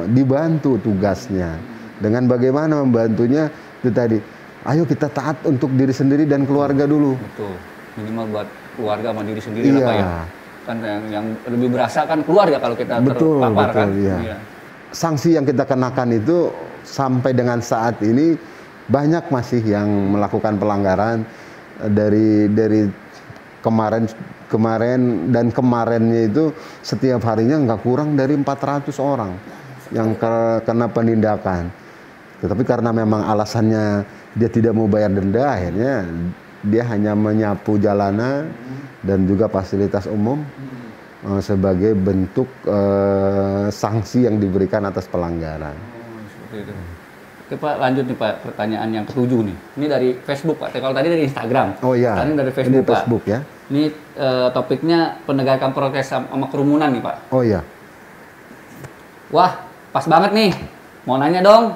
[SPEAKER 2] dibantu tugasnya. Dengan bagaimana membantunya itu tadi. Ayo kita taat untuk diri sendiri dan keluarga dulu.
[SPEAKER 1] Betul. Minimal buat keluarga sama diri sendiri
[SPEAKER 2] Iya.
[SPEAKER 1] lah Pak ya. Kan yang lebih berasa kan keluarga kalau kita terpapar kan.
[SPEAKER 2] Iya.
[SPEAKER 1] Iya.
[SPEAKER 2] Sanksi yang kita kenakan itu sampai dengan saat ini banyak masih yang melakukan pelanggaran dari kemarin dan kemarinnya itu setiap harinya nggak kurang dari 400 orang yang kena penindakan. Tetapi karena memang alasannya dia tidak mau bayar denda, akhirnya dia hanya menyapu jalanan dan juga fasilitas umum sebagai bentuk sanksi yang diberikan atas pelanggaran.
[SPEAKER 1] Seperti itu. Oke Pak, lanjut nih Pak, pertanyaan yang ketujuh nih. Ini dari Facebook Pak, kalau tadi dari Instagram.
[SPEAKER 2] Oh iya,
[SPEAKER 1] Tadi dari Facebook,
[SPEAKER 2] ini Facebook
[SPEAKER 1] Pak.
[SPEAKER 2] Ya.
[SPEAKER 1] Ini topiknya penegakan prokes sama kerumunan nih Pak.
[SPEAKER 2] Oh iya.
[SPEAKER 1] Wah, pas banget nih. Mau nanya dong,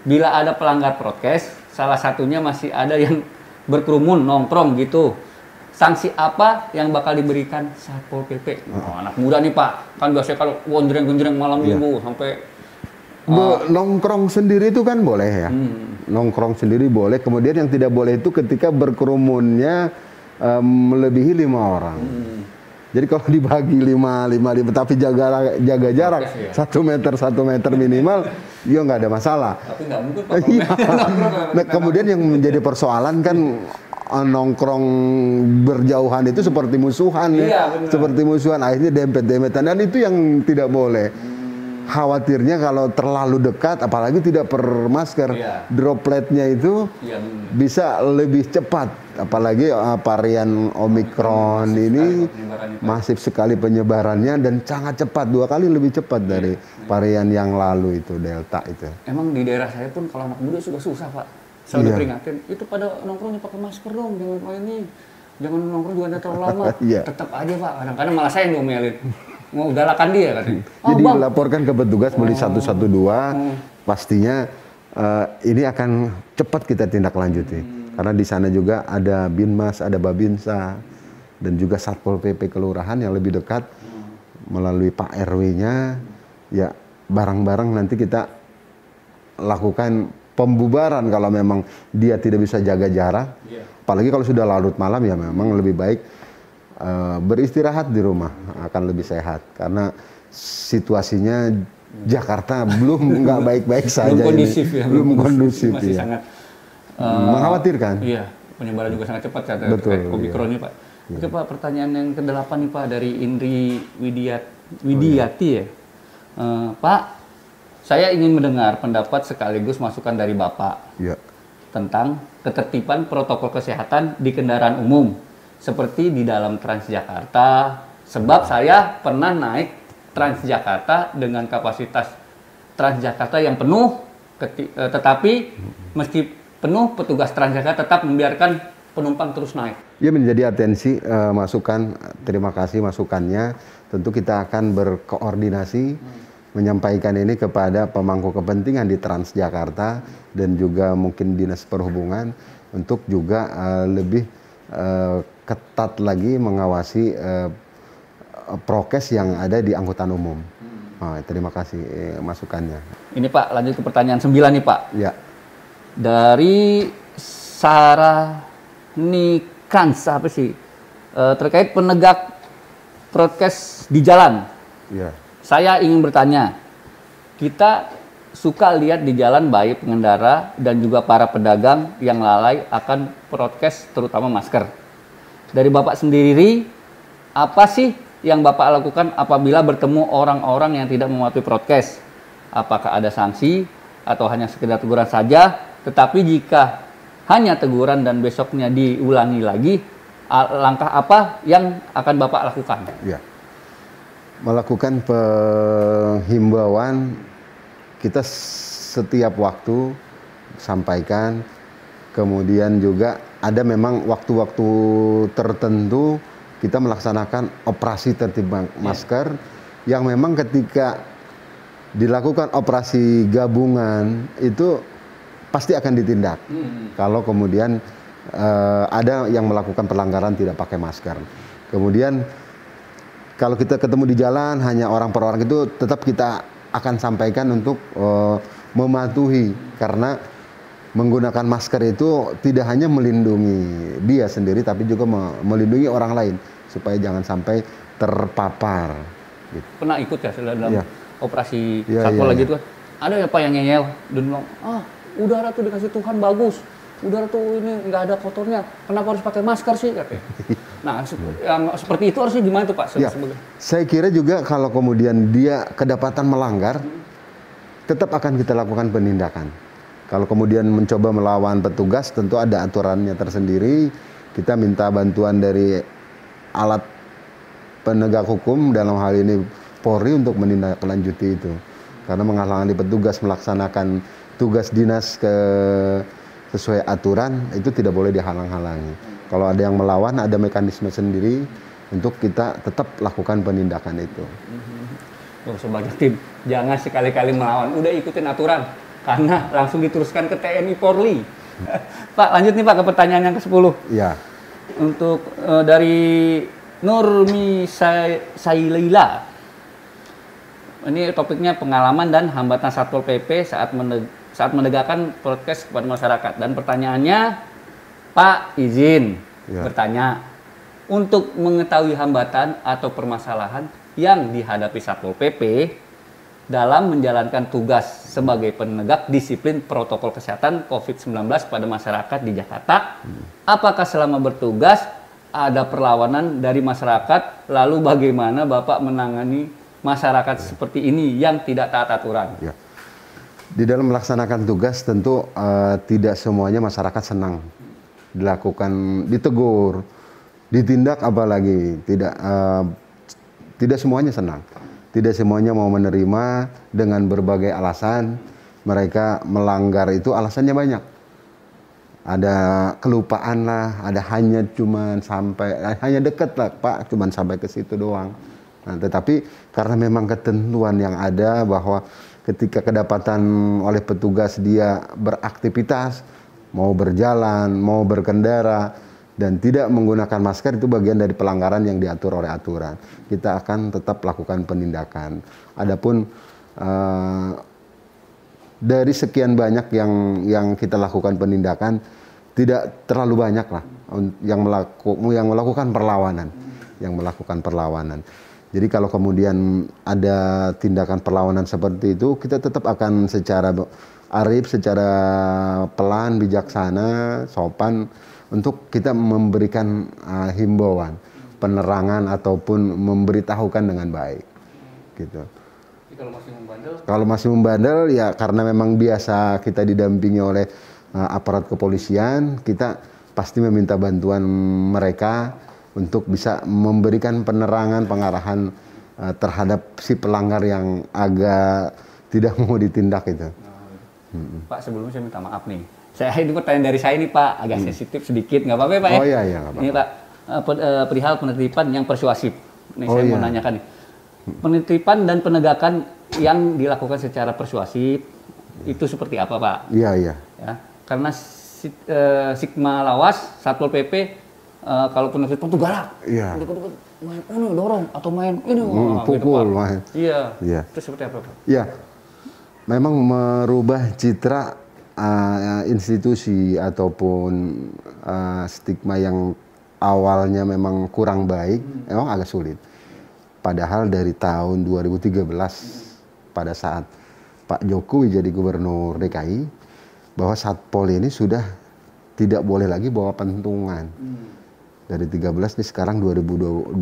[SPEAKER 1] bila ada pelanggar prokes, salah satunya masih ada yang berkerumun, nongkrong gitu. Sanksi apa yang bakal diberikan Satpol PP? Oh, anak muda nih Pak, kan biasanya kalau gonjreng-gonjreng malam minggu sampai
[SPEAKER 2] nongkrong sendiri itu kan boleh ya. Nongkrong sendiri boleh. Kemudian yang tidak boleh itu ketika berkerumunnya melebihi 5 orang. Jadi kalau dibagi 5, tapi jaga jarak 1 meter minimal, ya nggak ada masalah.
[SPEAKER 1] Tapi nggak mungkin Pak.
[SPEAKER 2] Nah, kemudian yang menjadi persoalan kan nongkrong berjauhan itu seperti musuhan ya, seperti musuhan, akhirnya dempet-dempetan, dan itu yang tidak boleh. Khawatirnya kalau terlalu dekat, apalagi tidak bermasker, dropletnya itu bisa lebih cepat, apalagi varian Omikron ini masif sekali penyebarannya dan sangat cepat, 2 kali lebih cepat dari varian yang lalu itu, Delta itu.
[SPEAKER 1] Emang di daerah saya pun kalau anak muda sudah susah Pak. Saya udah peringatin, itu pada nongkrongnya pakai masker dong, jangan nongkrong juga terlalu lama. Tetap aja Pak, kadang-kadang malah saya yang diomelin. Mau galakan dia katanya.
[SPEAKER 2] Jadi laporkan ke petugas beli 112, pastinya ini akan cepat kita tindak lanjuti. Karena di sana juga ada Binmas, ada Babinsa, dan juga Satpol PP kelurahan yang lebih dekat melalui Pak RW-nya. Ya barang-barang nanti kita lakukan pembubaran kalau memang dia tidak bisa jaga jarak. Apalagi kalau sudah larut malam ya memang lebih baik beristirahat di rumah, akan lebih sehat, karena situasinya Jakarta belum nggak baik-baik saja, belum kondusif ini. Belum kondusif,
[SPEAKER 1] masih sangat
[SPEAKER 2] mengkhawatirkan.
[SPEAKER 1] Iya, penyebaran juga sangat cepat kata Omikron ini Pak. Oke Pak, pertanyaan yang ke-8 nih Pak dari Indri Widiati ya. Pak, saya ingin mendengar pendapat sekaligus masukan dari Bapak tentang ketertiban protokol kesehatan di kendaraan umum. Seperti di dalam Transjakarta, sebab saya pernah naik Transjakarta dengan kapasitas Transjakarta yang penuh tetapi meski penuh, petugas Transjakarta tetap membiarkan penumpang terus naik.
[SPEAKER 2] Ya, menjadi atensi masukan, terima kasih masukannya. Tentu kita akan berkoordinasi menyampaikan ini kepada pemangku kepentingan di Transjakarta dan juga mungkin Dinas Perhubungan untuk juga lebih ketat lagi mengawasi prokes yang ada di angkutan umum. Terima kasih masukannya.
[SPEAKER 1] Ini Pak, lanjut ke pertanyaan 9 nih Pak.
[SPEAKER 2] Ya.
[SPEAKER 1] Dari Sarah Nikans, apa sih? Terkait penegak prokes di jalan.
[SPEAKER 2] Ya.
[SPEAKER 1] Saya ingin bertanya, kita suka lihat di jalan baik pengendara dan juga para pedagang yang lalai akan prokes, terutama masker. Dari Bapak sendiri, apa sih yang Bapak lakukan apabila bertemu orang-orang yang tidak mematuhi prokes? Apakah ada sanksi atau hanya sekedar teguran saja? Tetapi jika hanya teguran dan besoknya diulangi lagi, langkah apa yang akan Bapak lakukan?
[SPEAKER 2] Ya. Melakukan penghimbauan kita setiap waktu sampaikan. Kemudian juga ada memang waktu-waktu tertentu kita melaksanakan operasi tertib masker yang memang ketika dilakukan operasi gabungan itu pasti akan ditindak. Kalau kemudian ada yang melakukan pelanggaran tidak pakai masker. Kemudian kalau kita ketemu di jalan hanya orang per orang itu tetap kita akan sampaikan untuk mematuhi, karena menggunakan masker itu tidak hanya melindungi dia sendiri tapi juga melindungi orang lain supaya jangan sampai terpapar. Gitu.
[SPEAKER 1] Pernah ikut ya dalam operasi
[SPEAKER 2] Iya,
[SPEAKER 1] satpol
[SPEAKER 2] iya.
[SPEAKER 1] gitu kan? Ada ya Pak yang ngeyel dan bilang, udara tuh dikasih Tuhan bagus, udara tuh ini nggak ada kotornya, kenapa harus pakai masker sih? Katanya. Nah, yang seperti itu harusnya gimana tuh Pak?
[SPEAKER 2] Ya, saya kira juga kalau kemudian dia kedapatan melanggar, tetap akan kita lakukan penindakan. Kalau kemudian mencoba melawan petugas, tentu ada aturannya tersendiri. Kita minta bantuan dari alat penegak hukum, dalam hal ini Polri, untuk menindaklanjuti itu. Karena menghalangi petugas melaksanakan tugas dinas sesuai aturan, itu tidak boleh dihalang-halangi. Kalau ada yang melawan, ada mekanisme sendiri untuk kita tetap lakukan penindakan itu.
[SPEAKER 1] Sebagai tim, jangan sekali-kali melawan, udah ikutin aturan. Karena langsung diteruskan ke TNI Polri. Pak, lanjut nih Pak ke pertanyaan yang ke-10.
[SPEAKER 2] Ya.
[SPEAKER 1] Untuk dari Nurmi Sailila. Ini topiknya pengalaman dan hambatan Satpol PP saat menegakkan prokes kepada masyarakat. Dan pertanyaannya, Pak izin bertanya, untuk mengetahui hambatan atau permasalahan yang dihadapi Satpol PP dalam menjalankan tugas sebagai penegak disiplin protokol kesehatan COVID-19 pada masyarakat di Jakarta, apakah selama bertugas ada perlawanan dari masyarakat, lalu bagaimana Bapak menangani masyarakat seperti ini yang tidak taat aturan?
[SPEAKER 2] Ya. Di dalam melaksanakan tugas tentu tidak semuanya masyarakat senang dilakukan, ditegur, ditindak, apalagi tidak semuanya senang. Tidak semuanya mau menerima dengan berbagai alasan. Mereka melanggar itu alasannya banyak. Ada kelupaan lah, ada hanya dekat lah Pak, cuman sampai ke situ doang. Nah, tetapi karena memang ketentuan yang ada bahwa ketika kedapatan oleh petugas dia beraktivitas, mau berjalan, mau berkendara, dan tidak menggunakan masker, itu bagian dari pelanggaran yang diatur oleh aturan. Kita akan tetap lakukan penindakan. Adapun dari sekian banyak yang kita lakukan penindakan, tidak terlalu banyak lah yang melakukan perlawanan. Jadi kalau kemudian ada tindakan perlawanan seperti itu, kita tetap akan secara arif, secara pelan, bijaksana, sopan, untuk kita memberikan himbauan, penerangan, ataupun memberitahukan dengan baik, gitu. Kalau masih membandel, ya karena memang biasa kita didampingi oleh aparat kepolisian, kita pasti meminta bantuan mereka untuk bisa memberikan penerangan, pengarahan terhadap si pelanggar yang agak tidak mau ditindak itu.
[SPEAKER 1] Pak, sebelumnya saya minta maaf nih. Ini pertanyaan dari saya nih Pak, agak sensitif sedikit, nggak apa-apa ya Pak?
[SPEAKER 2] Oh iya, nggak apa-apa.
[SPEAKER 1] Ini Pak, perihal penertiban yang persuasif. Nih saya mau nanyakan nih, penertiban dan penegakan yang dilakukan secara persuasif itu seperti apa Pak?
[SPEAKER 2] Iya, iya.
[SPEAKER 1] Ya, karena Sigma Lawas, Satpol PP, kalau penertiban itu galak.
[SPEAKER 2] Iya.
[SPEAKER 1] Main dorong atau main ini
[SPEAKER 2] pukul,
[SPEAKER 1] gitu,
[SPEAKER 2] main.
[SPEAKER 1] Iya.
[SPEAKER 2] Iya.
[SPEAKER 1] Itu seperti apa Pak?
[SPEAKER 2] Iya. Memang merubah citra institusi ataupun stigma yang awalnya memang kurang baik, memang agak sulit. Padahal dari tahun 2013 pada saat Pak Jokowi jadi gubernur DKI, bahwa Satpol ini sudah tidak boleh lagi bawa pentungan. Dari 13 ini sekarang 2022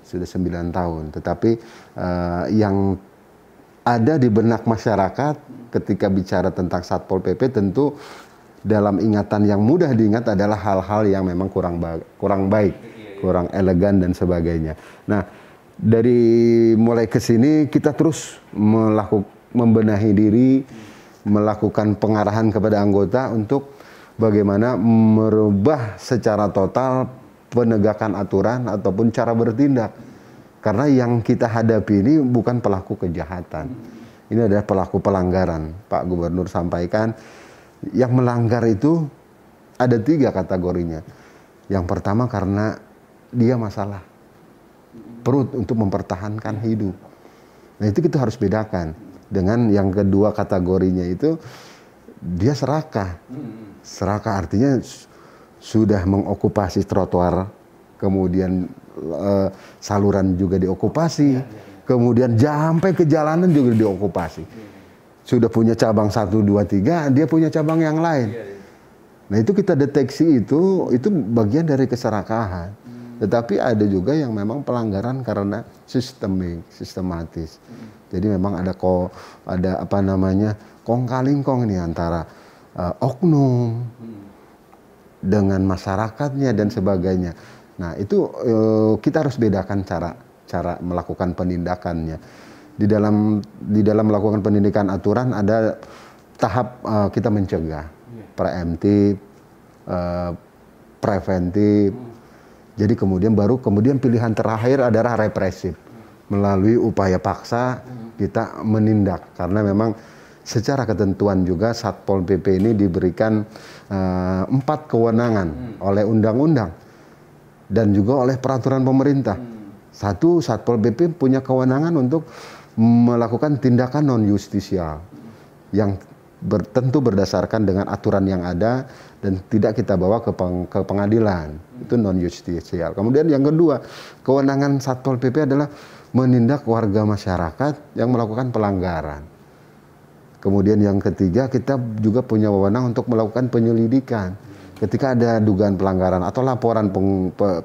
[SPEAKER 2] sudah 9 tahun. Tetapi yang ada di benak masyarakat ketika bicara tentang Satpol PP tentu dalam ingatan yang mudah diingat adalah hal-hal yang memang kurang baik, kurang elegan dan sebagainya. Nah, dari mulai ke sini kita terus membenahi diri, melakukan pengarahan kepada anggota untuk bagaimana merubah secara total penegakan aturan ataupun cara bertindak. Karena yang kita hadapi ini bukan pelaku kejahatan. Ini adalah pelaku pelanggaran. Pak Gubernur sampaikan, yang melanggar itu ada 3 kategorinya. Yang pertama karena dia masalah perut untuk mempertahankan hidup. Nah itu kita harus bedakan. Dengan yang kedua kategorinya itu dia serakah. Serakah artinya sudah mengokupasi trotoar, kemudian saluran juga diokupasi, kemudian sampai ke jalanan juga diokupasi. Sudah punya cabang 1, 2, 3, dia punya cabang yang lain. Nah itu kita deteksi itu bagian dari keserakahan. Tetapi ada juga yang memang pelanggaran karena sistematis. Jadi memang ada kong kali kong ini antara oknum dengan masyarakatnya dan sebagainya. Nah itu kita harus bedakan cara melakukan penindakannya. Di dalam melakukan pendidikan aturan ada tahap kita mencegah, preemptif, preventif. Jadi kemudian pilihan terakhir adalah represif. Melalui upaya paksa kita menindak karena memang secara ketentuan juga Satpol PP ini diberikan 4 kewenangan oleh undang-undang dan juga oleh peraturan pemerintah. Satu, Satpol PP punya kewenangan untuk melakukan tindakan non justisial yang tentu berdasarkan dengan aturan yang ada dan tidak kita bawa ke pengadilan. Itu non justisial. Kemudian yang kedua, kewenangan Satpol PP adalah menindak warga masyarakat yang melakukan pelanggaran. Kemudian yang ketiga, kita juga punya wewenang untuk melakukan penyelidikan. Ketika ada dugaan pelanggaran atau laporan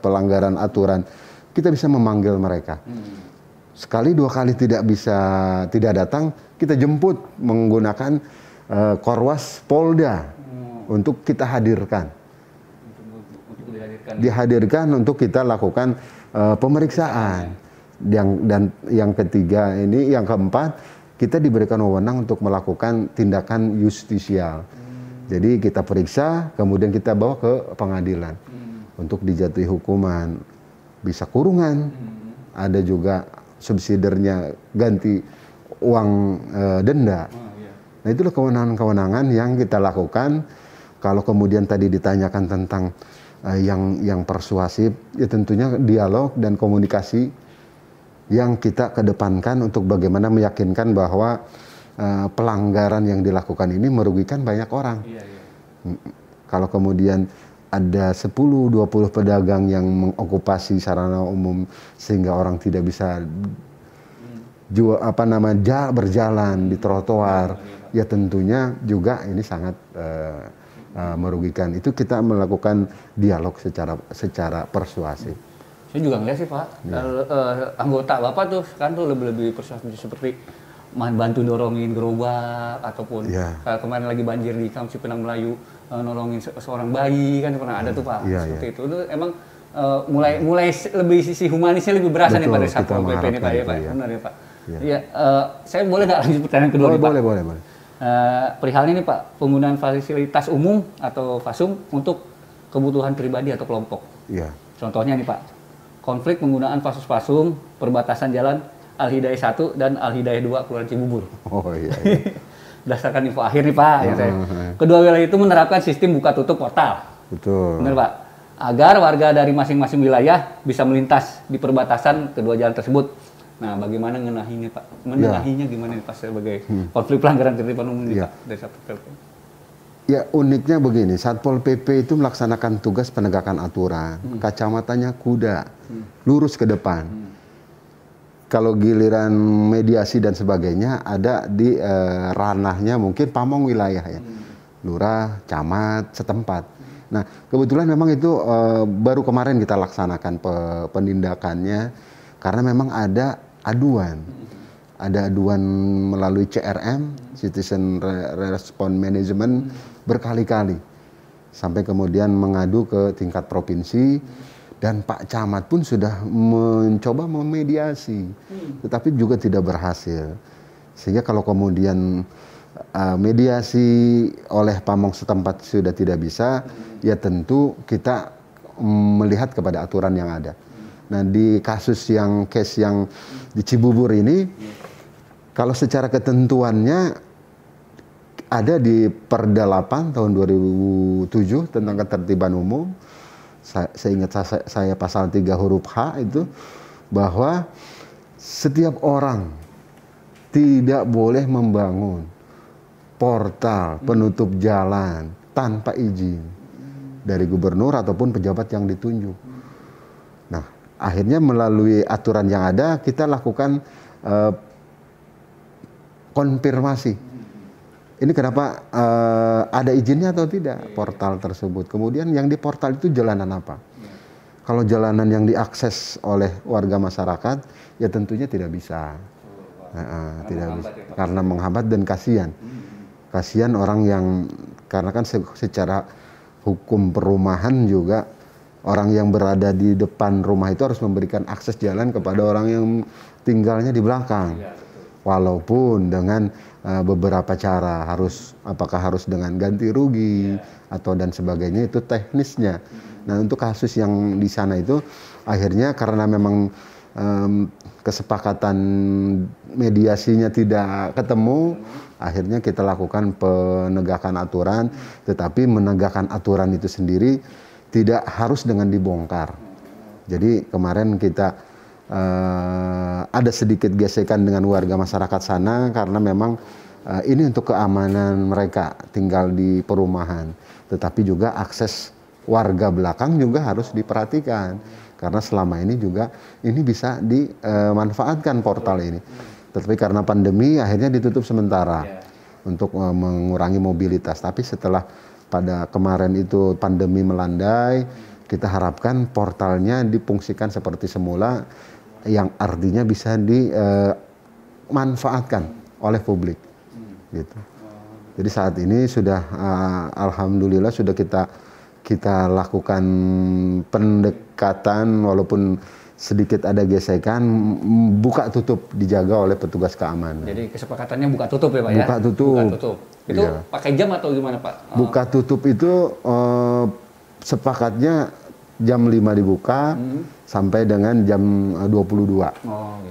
[SPEAKER 2] pelanggaran aturan, kita bisa memanggil mereka. Sekali 2 kali tidak datang, kita jemput menggunakan Korwas Polda untuk kita hadirkan. Dihadirkan untuk kita lakukan pemeriksaan. Dan yang ketiga ini, yang keempat, kita diberikan wewenang untuk melakukan tindakan justisial. Jadi kita periksa, kemudian kita bawa ke pengadilan untuk dijatuhi hukuman, bisa kurungan, ada juga subsidiarnya ganti uang denda. Nah itulah kewenangan-kewenangan yang kita lakukan. Kalau kemudian tadi ditanyakan tentang yang persuasif, ya tentunya dialog dan komunikasi yang kita kedepankan untuk bagaimana meyakinkan bahwa pelanggaran yang dilakukan ini merugikan banyak orang. Kalau kemudian ada 10-20 pedagang yang mengokupasi sarana umum sehingga orang tidak bisa berjalan di trotoar, ya tentunya juga ini sangat merugikan. Itu kita melakukan dialog secara persuasif.
[SPEAKER 1] Saya juga ngeliat sih Pak, anggota Bapak tuh kan tuh lebih persuasif seperti bantu dorongin gerobak ataupun kemarin lagi banjir di Kampung Cipinang Melayu, nolongin seorang bayi kan pernah ada tuh Pak, seperti itu. Itu emang mulai lebih sisi humanisnya lebih berasa nih pada Satpol PP ini Pak ya Pak, benar ya Pak. Iya, saya boleh nggak lanjut pertanyaan kedua nih Pak?
[SPEAKER 2] Boleh.
[SPEAKER 1] Perihal ini Pak, penggunaan fasilitas umum atau fasum untuk kebutuhan pribadi atau kelompok.
[SPEAKER 2] Iya.
[SPEAKER 1] Contohnya nih Pak, konflik penggunaan fasum perbatasan jalan Al-Hidayah 1 dan Al-Hidayah 2 Kelurahan Cibubur.
[SPEAKER 2] Oh iya.
[SPEAKER 1] Berdasarkan info akhir nih Pak, ya saya. Kedua wilayah itu menerapkan sistem buka tutup portal.
[SPEAKER 2] Betul.
[SPEAKER 1] Benar Pak. Agar warga dari masing-masing wilayah bisa melintas di perbatasan kedua jalan tersebut. Nah, bagaimana menengahinya Pak? Menengahinya gimana nih Pak sebagai konflik pelanggaran tertiban umum nih Pak dari Satpol PP?
[SPEAKER 2] Ya uniknya begini, Satpol PP itu melaksanakan tugas penegakan aturan. Kacamatanya kuda, lurus ke depan. Kalau giliran mediasi dan sebagainya ada di ranahnya mungkin pamong wilayah ya, lurah, camat, setempat. Nah kebetulan memang itu baru kemarin kita laksanakan penindakannya karena memang ada aduan melalui CRM, Citizen Response Management berkali-kali sampai kemudian mengadu ke tingkat provinsi. Dan Pak Camat pun sudah mencoba memediasi, tetapi juga tidak berhasil. Sehingga kalau kemudian mediasi oleh pamong setempat sudah tidak bisa, ya tentu kita melihat kepada aturan yang ada. Nah di case yang di Cibubur ini, kalau secara ketentuannya ada di Perda 8 tahun 2007 tentang ketertiban umum. Saya ingat saya pasal 3 huruf H itu bahwa setiap orang tidak boleh membangun portal penutup jalan tanpa izin dari gubernur ataupun pejabat yang ditunjuk. Nah, akhirnya melalui aturan yang ada kita lakukan konfirmasi. Ini kenapa ada izinnya atau tidak portal tersebut. Kemudian yang di portal itu jalanan apa? Kalau jalanan yang diakses oleh warga masyarakat, ya tentunya tidak bisa. Tidak bisa. Karena menghambat dan kasihan. Kasihan orang yang, karena kan secara hukum perumahan juga, orang yang berada di depan rumah itu harus memberikan akses jalan kepada orang yang tinggalnya di belakang. Walaupun dengan beberapa cara, apakah harus dengan ganti rugi atau dan sebagainya, itu teknisnya. Nah untuk kasus yang di sana itu akhirnya karena memang kesepakatan mediasinya tidak ketemu, akhirnya kita lakukan penegakan aturan, tetapi menegakkan aturan itu sendiri tidak harus dengan dibongkar. Jadi kemarin kita ada sedikit gesekan dengan warga masyarakat sana karena memang ini untuk keamanan mereka tinggal di perumahan, tetapi juga akses warga belakang juga harus diperhatikan karena selama ini juga ini bisa dimanfaatkan portal ini, tetapi karena pandemi akhirnya ditutup sementara untuk mengurangi mobilitas. Tapi setelah pada kemarin itu pandemi melandai, kita harapkan portalnya difungsikan seperti semula, yang artinya bisa dimanfaatkan oleh publik, gitu. Jadi saat ini sudah alhamdulillah sudah kita lakukan pendekatan, walaupun sedikit ada gesekan, buka tutup dijaga oleh petugas keamanan.
[SPEAKER 1] Jadi kesepakatannya buka tutup ya Pak
[SPEAKER 2] buka
[SPEAKER 1] ya?
[SPEAKER 2] Tutup.
[SPEAKER 1] Buka tutup. Itu pakai jam atau gimana Pak?
[SPEAKER 2] Buka tutup itu sepakatnya jam 5 dibuka sampai dengan jam 22. Gitu.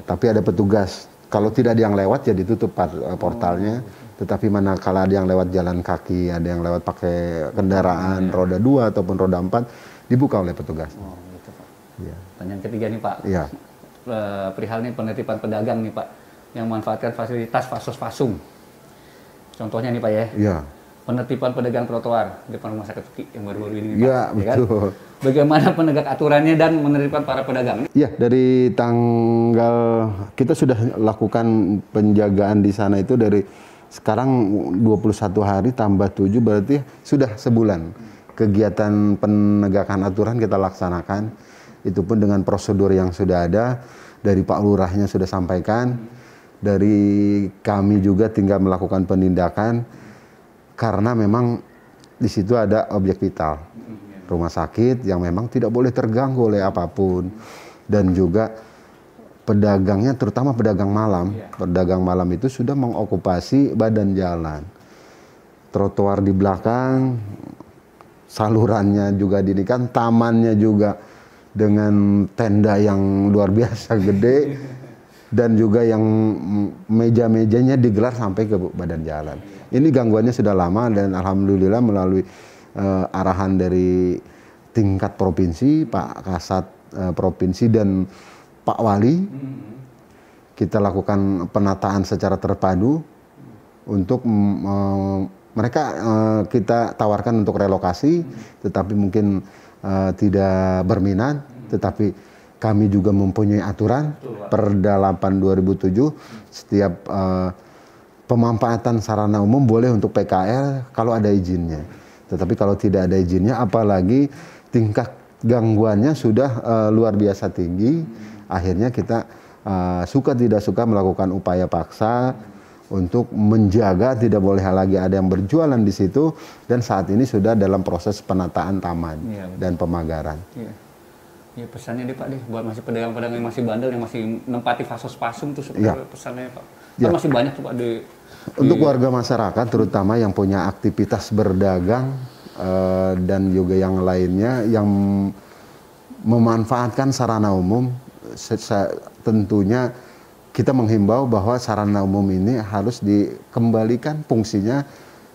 [SPEAKER 2] Tapi ada petugas. Kalau tidak ada yang lewat ya ditutup portalnya. Tetapi manakala ada yang lewat jalan kaki, ada yang lewat pakai kendaraan roda 2 ataupun roda 4, dibuka oleh petugas.
[SPEAKER 1] Gitu Pak. Dan yang ketiga nih Pak. Perihal nih penertiban pedagang nih Pak yang memanfaatkan fasilitas fasum. Contohnya nih Pak ya. Penertiban pedagang trotoar di depan rumah sakit Uki yang baru-baru ini Pak.
[SPEAKER 2] Betul.
[SPEAKER 1] Kan? Bagaimana penegak aturannya dan menertibkan para pedagang?
[SPEAKER 2] Iya, dari tanggal kita sudah lakukan penjagaan di sana itu dari sekarang 21 hari tambah 7 berarti sudah sebulan. Kegiatan penegakan aturan kita laksanakan. Itu pun dengan prosedur yang sudah ada, dari Pak Lurahnya sudah sampaikan, dari kami juga tinggal melakukan penindakan karena memang di situ ada objek vital, rumah sakit yang memang tidak boleh terganggu oleh apapun, dan juga pedagangnya terutama pedagang malam itu sudah mengokupasi badan jalan. trotoar di belakang, salurannya juga dinikan, tamannya juga dengan tenda yang luar biasa gede, dan juga yang meja-mejanya digelar sampai ke badan jalan. Ini gangguannya sudah lama, dan alhamdulillah melalui arahan dari tingkat provinsi, Pak Kasat provinsi dan Pak Wali, kita lakukan penataan secara terpadu untuk mereka kita tawarkan untuk relokasi, tetapi mungkin tidak berminat, tetapi kami juga mempunyai aturan Perda 8 2007, setiap pemanfaatan sarana umum boleh untuk PKL kalau ada izinnya. Tetapi kalau tidak ada izinnya, apalagi tingkat gangguannya sudah luar biasa tinggi, akhirnya kita suka tidak suka melakukan upaya paksa untuk menjaga tidak boleh lagi ada yang berjualan di situ, dan saat ini sudah dalam proses penataan taman dan pemagaran.
[SPEAKER 1] Ya, pesannya deh Pak deh buat masih pedagang-pedagang yang masih bandel, yang masih menempati fasos-pasum tuh seperti pesannya Pak. Kan masih banyak tuh Pak
[SPEAKER 2] untuk warga masyarakat terutama yang punya aktivitas berdagang dan juga yang lainnya yang memanfaatkan sarana umum, tentunya kita menghimbau bahwa sarana umum ini harus dikembalikan fungsinya.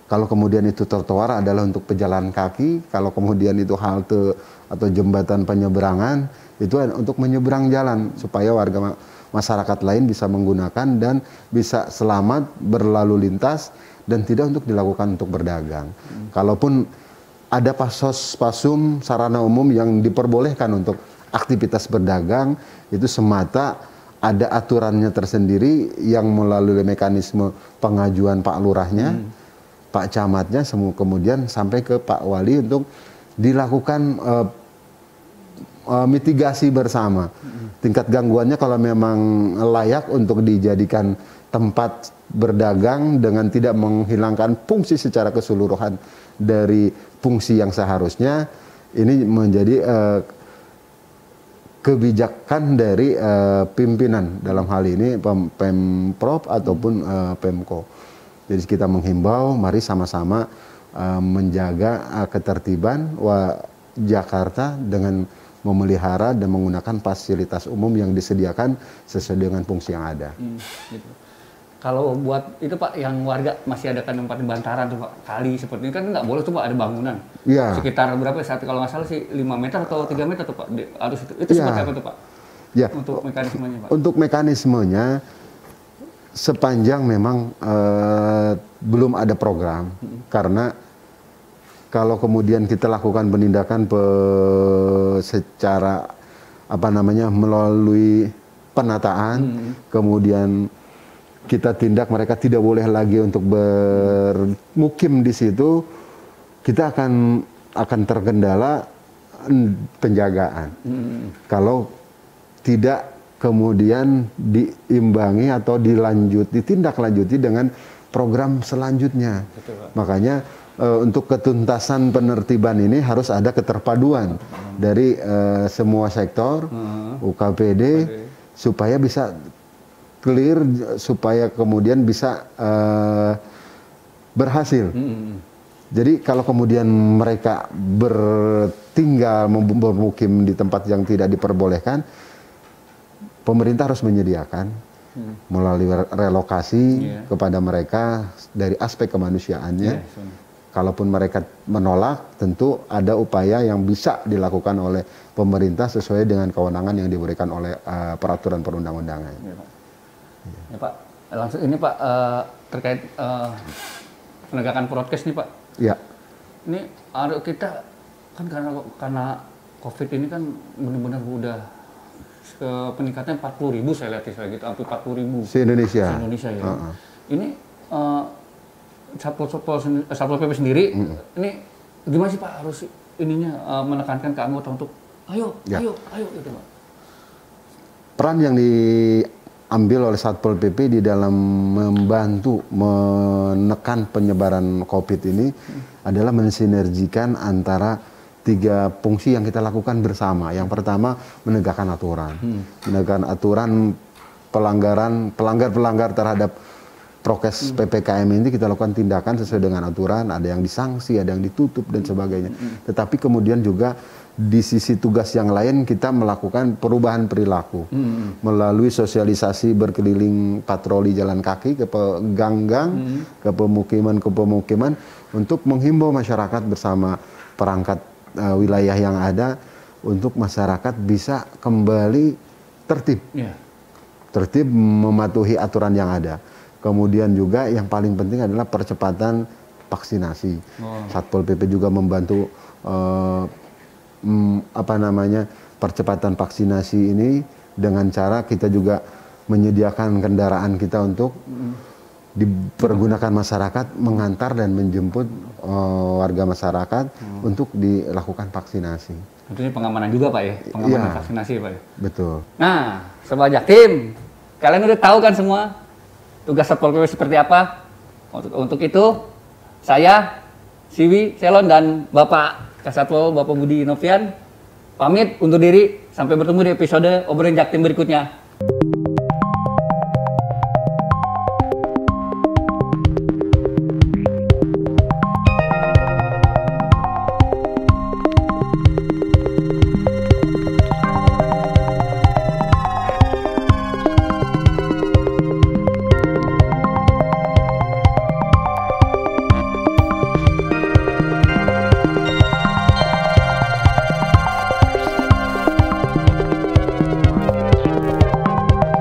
[SPEAKER 2] Kalau kemudian itu trotoar adalah untuk pejalan kaki, kalau kemudian itu halte atau jembatan penyeberangan, itu untuk menyeberang jalan supaya warga masyarakat lain bisa menggunakan dan bisa selamat berlalu lintas dan tidak untuk dilakukan untuk berdagang. Kalaupun ada pasos-pasum sarana umum yang diperbolehkan untuk aktivitas berdagang, itu semata ada aturannya tersendiri yang melalui mekanisme pengajuan Pak Lurahnya, Pak Camatnya, kemudian sampai ke Pak Wali untuk dilakukan mitigasi bersama. Tingkat gangguannya kalau memang layak untuk dijadikan tempat berdagang dengan tidak menghilangkan fungsi secara keseluruhan dari fungsi yang seharusnya, ini menjadi kebijakan dari pimpinan dalam hal ini Pemprov ataupun Pemko. Jadi kita menghimbau, mari sama-sama menjaga ketertiban Jakarta dengan memelihara dan menggunakan fasilitas umum yang disediakan sesuai dengan fungsi yang ada.
[SPEAKER 1] Gitu. Kalau buat itu Pak, yang warga masih ada tempat bantaran tuh Pak, kali seperti ini kan nggak boleh tuh Pak, ada bangunan.
[SPEAKER 2] Ya.
[SPEAKER 1] Sekitar berapa saat kalau nggak salah sih 5 meter atau 3 meter tuh Pak, harus itu seperti apa tuh Pak?
[SPEAKER 2] Ya.
[SPEAKER 1] Untuk mekanismenya Pak?
[SPEAKER 2] Untuk mekanismenya, sepanjang memang belum ada program, karena kalau kemudian kita lakukan penindakan secara melalui penataan, kemudian kita tindak mereka tidak boleh lagi untuk bermukim di situ, kita akan terkendala penjagaan. Kalau tidak kemudian diimbangi atau ditindaklanjuti dengan program selanjutnya. Betul, makanya untuk ketuntasan penertiban ini harus ada keterpaduan dari semua sektor, UKPD, supaya bisa clear, supaya kemudian bisa berhasil. Jadi kalau kemudian mereka bertinggal bermukim di tempat yang tidak diperbolehkan, pemerintah harus menyediakan melalui relokasi kepada mereka dari aspek kemanusiaannya. Kalaupun mereka menolak, tentu ada upaya yang bisa dilakukan oleh pemerintah sesuai dengan kewenangan yang diberikan oleh peraturan perundang-undangan.
[SPEAKER 1] Ya Pak, langsung ini Pak terkait penegakan prokes nih Pak.
[SPEAKER 2] Ya.
[SPEAKER 1] Ini kita kan karena COVID ini kan benar-benar udah peningkatannya 40.000 saya lihat saya gitu, hampir 40.000
[SPEAKER 2] se-Indonesia.
[SPEAKER 1] Se-Indonesia ya. Ini Satpol PP sendiri, ini gimana sih Pak harus menekankan ke anggota untuk ayo gitu Pak.
[SPEAKER 2] Peran yang diambil oleh Satpol PP di dalam membantu menekan penyebaran COVID ini adalah mensinergikan antara 3 fungsi yang kita lakukan bersama. Yang pertama, menegakkan aturan. Menegakkan aturan pelanggar terhadap prokes PPKM ini kita lakukan tindakan sesuai dengan aturan, ada yang disanksi, ada yang ditutup dan sebagainya. Tetapi kemudian juga di sisi tugas yang lain kita melakukan perubahan perilaku melalui sosialisasi berkeliling patroli jalan kaki ke gang-gang, ke pemukiman untuk menghimbau masyarakat bersama perangkat wilayah yang ada untuk masyarakat bisa kembali tertib, tertib mematuhi aturan yang ada. Kemudian juga yang paling penting adalah percepatan vaksinasi. Satpol PP juga membantu percepatan vaksinasi ini dengan cara kita juga menyediakan kendaraan kita untuk dipergunakan masyarakat mengantar dan menjemput warga masyarakat untuk dilakukan vaksinasi.
[SPEAKER 1] Tentunya pengamanan juga Pak ya, pengamanan vaksinasi Pak ya.
[SPEAKER 2] Betul.
[SPEAKER 1] Nah, Sobat Jaktim, kalian udah tahu kan semua tugas Satpol PP seperti apa? Untuk itu saya, Siwi Selon dan Bapak Kasatpol Bapak Budi Novian pamit undur diri, sampai bertemu di episode Obrolan Jaktim berikutnya.